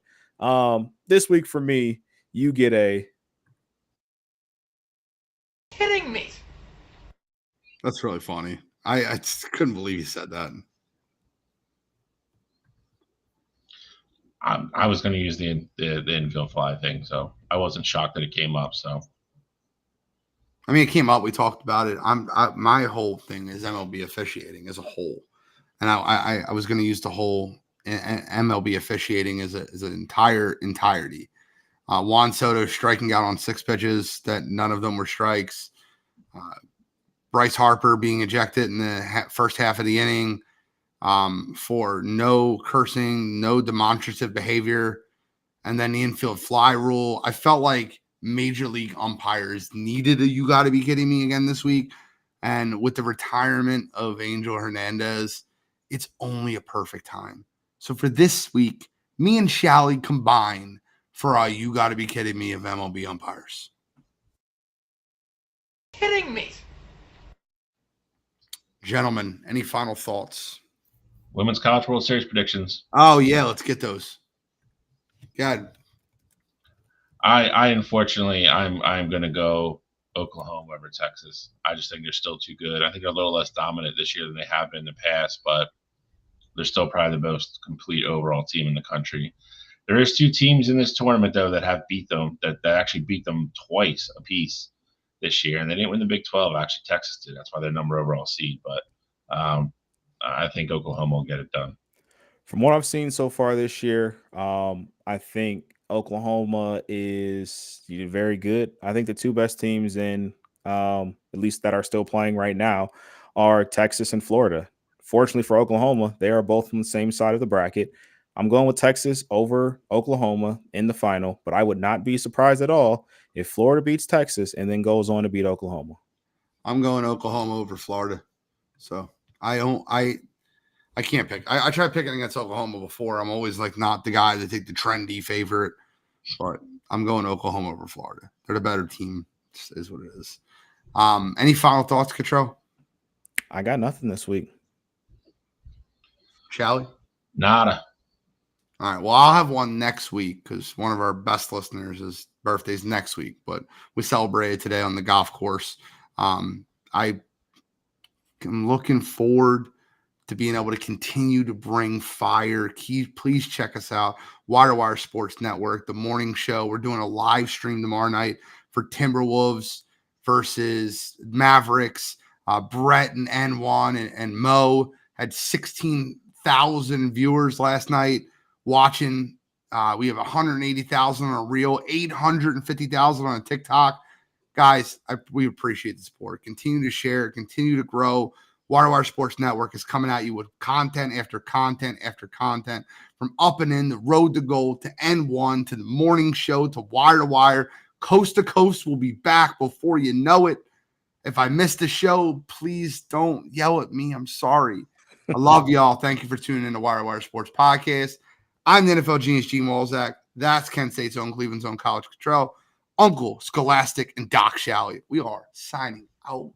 This week for me, you get a kidding me. That's really funny. I just couldn't believe he said that. I was going to use the infield fly thing, so I wasn't shocked that it came up. So, I mean, it came up. We talked about it. My whole thing is MLB officiating as a whole, and I was going to use the whole MLB officiating as an entirety. Juan Soto striking out on 6 pitches that none of them were strikes. Bryce Harper being ejected in the first half of the inning for no cursing, no demonstrative behavior, and then the infield fly rule. I felt like major league umpires needed a You Got to Be Kidding Me again this week. And with the retirement of Angel Hernandez, it's only a perfect time. So for this week, me and Shally combine for a You Got to Be Kidding Me of MLB umpires. Kidding me. Gentlemen, any final thoughts? Women's College World Series predictions. Oh, yeah, let's get those. God. I unfortunately, I'm going to go Oklahoma over Texas. I just think they're still too good. I think they're a little less dominant this year than they have been in the past, but they're still probably the most complete overall team in the country. There is 2 teams in this tournament, though, that have beat them, that actually beat them twice apiece this year, and they didn't win the Big 12. Actually, Texas did. That's why they're number overall seed. But I think Oklahoma will get it done. From what I've seen so far this year, I think Oklahoma is very good. I think the 2 best teams in, at least that are still playing right now, are Texas and Florida. Fortunately for Oklahoma, they are both on the same side of the bracket. I'm going with Texas over Oklahoma in the final, but I would not be surprised at all if Florida beats Texas and then goes on to beat Oklahoma. I'm going Oklahoma over Florida. So I I can't pick. I tried picking against Oklahoma before. I'm always like not the guy to take the trendy favorite, but I'm going Oklahoma over Florida. They're the better team. It is what it is. Any final thoughts, Cottrell? I got nothing this week. Shall we? Nada. All right. Well, I'll have one next week because one of our best listeners' birthday's next week, but we celebrated today on the golf course. I am looking forward to being able to continue to bring fire. Please check us out. Wire2Wire Sports Network, the morning show. We're doing a live stream tomorrow night for Timberwolves versus Mavericks. Brett and N1 and Mo had 16,000 viewers last night watching. We have 180,000 on a reel, 850,000 on a TikTok. Guys, we appreciate the support. Continue to share, continue to grow. Wire2Wire Sports Network is coming at you with content after content after content, from Up and In, the Road to Gold, to N1, to the morning show, to Wire2Wire. Coast to Coast will be back before you know it. If I missed the show, please don't yell at me. I'm sorry. I love y'all. Thank you for tuning in to Wire2Wire Sports Podcast. I'm the NFL genius, Gene Walzak. That's Kent State's own, Cleveland's own College Control. Uncle Scholastic and Doc Shalley. We are signing out.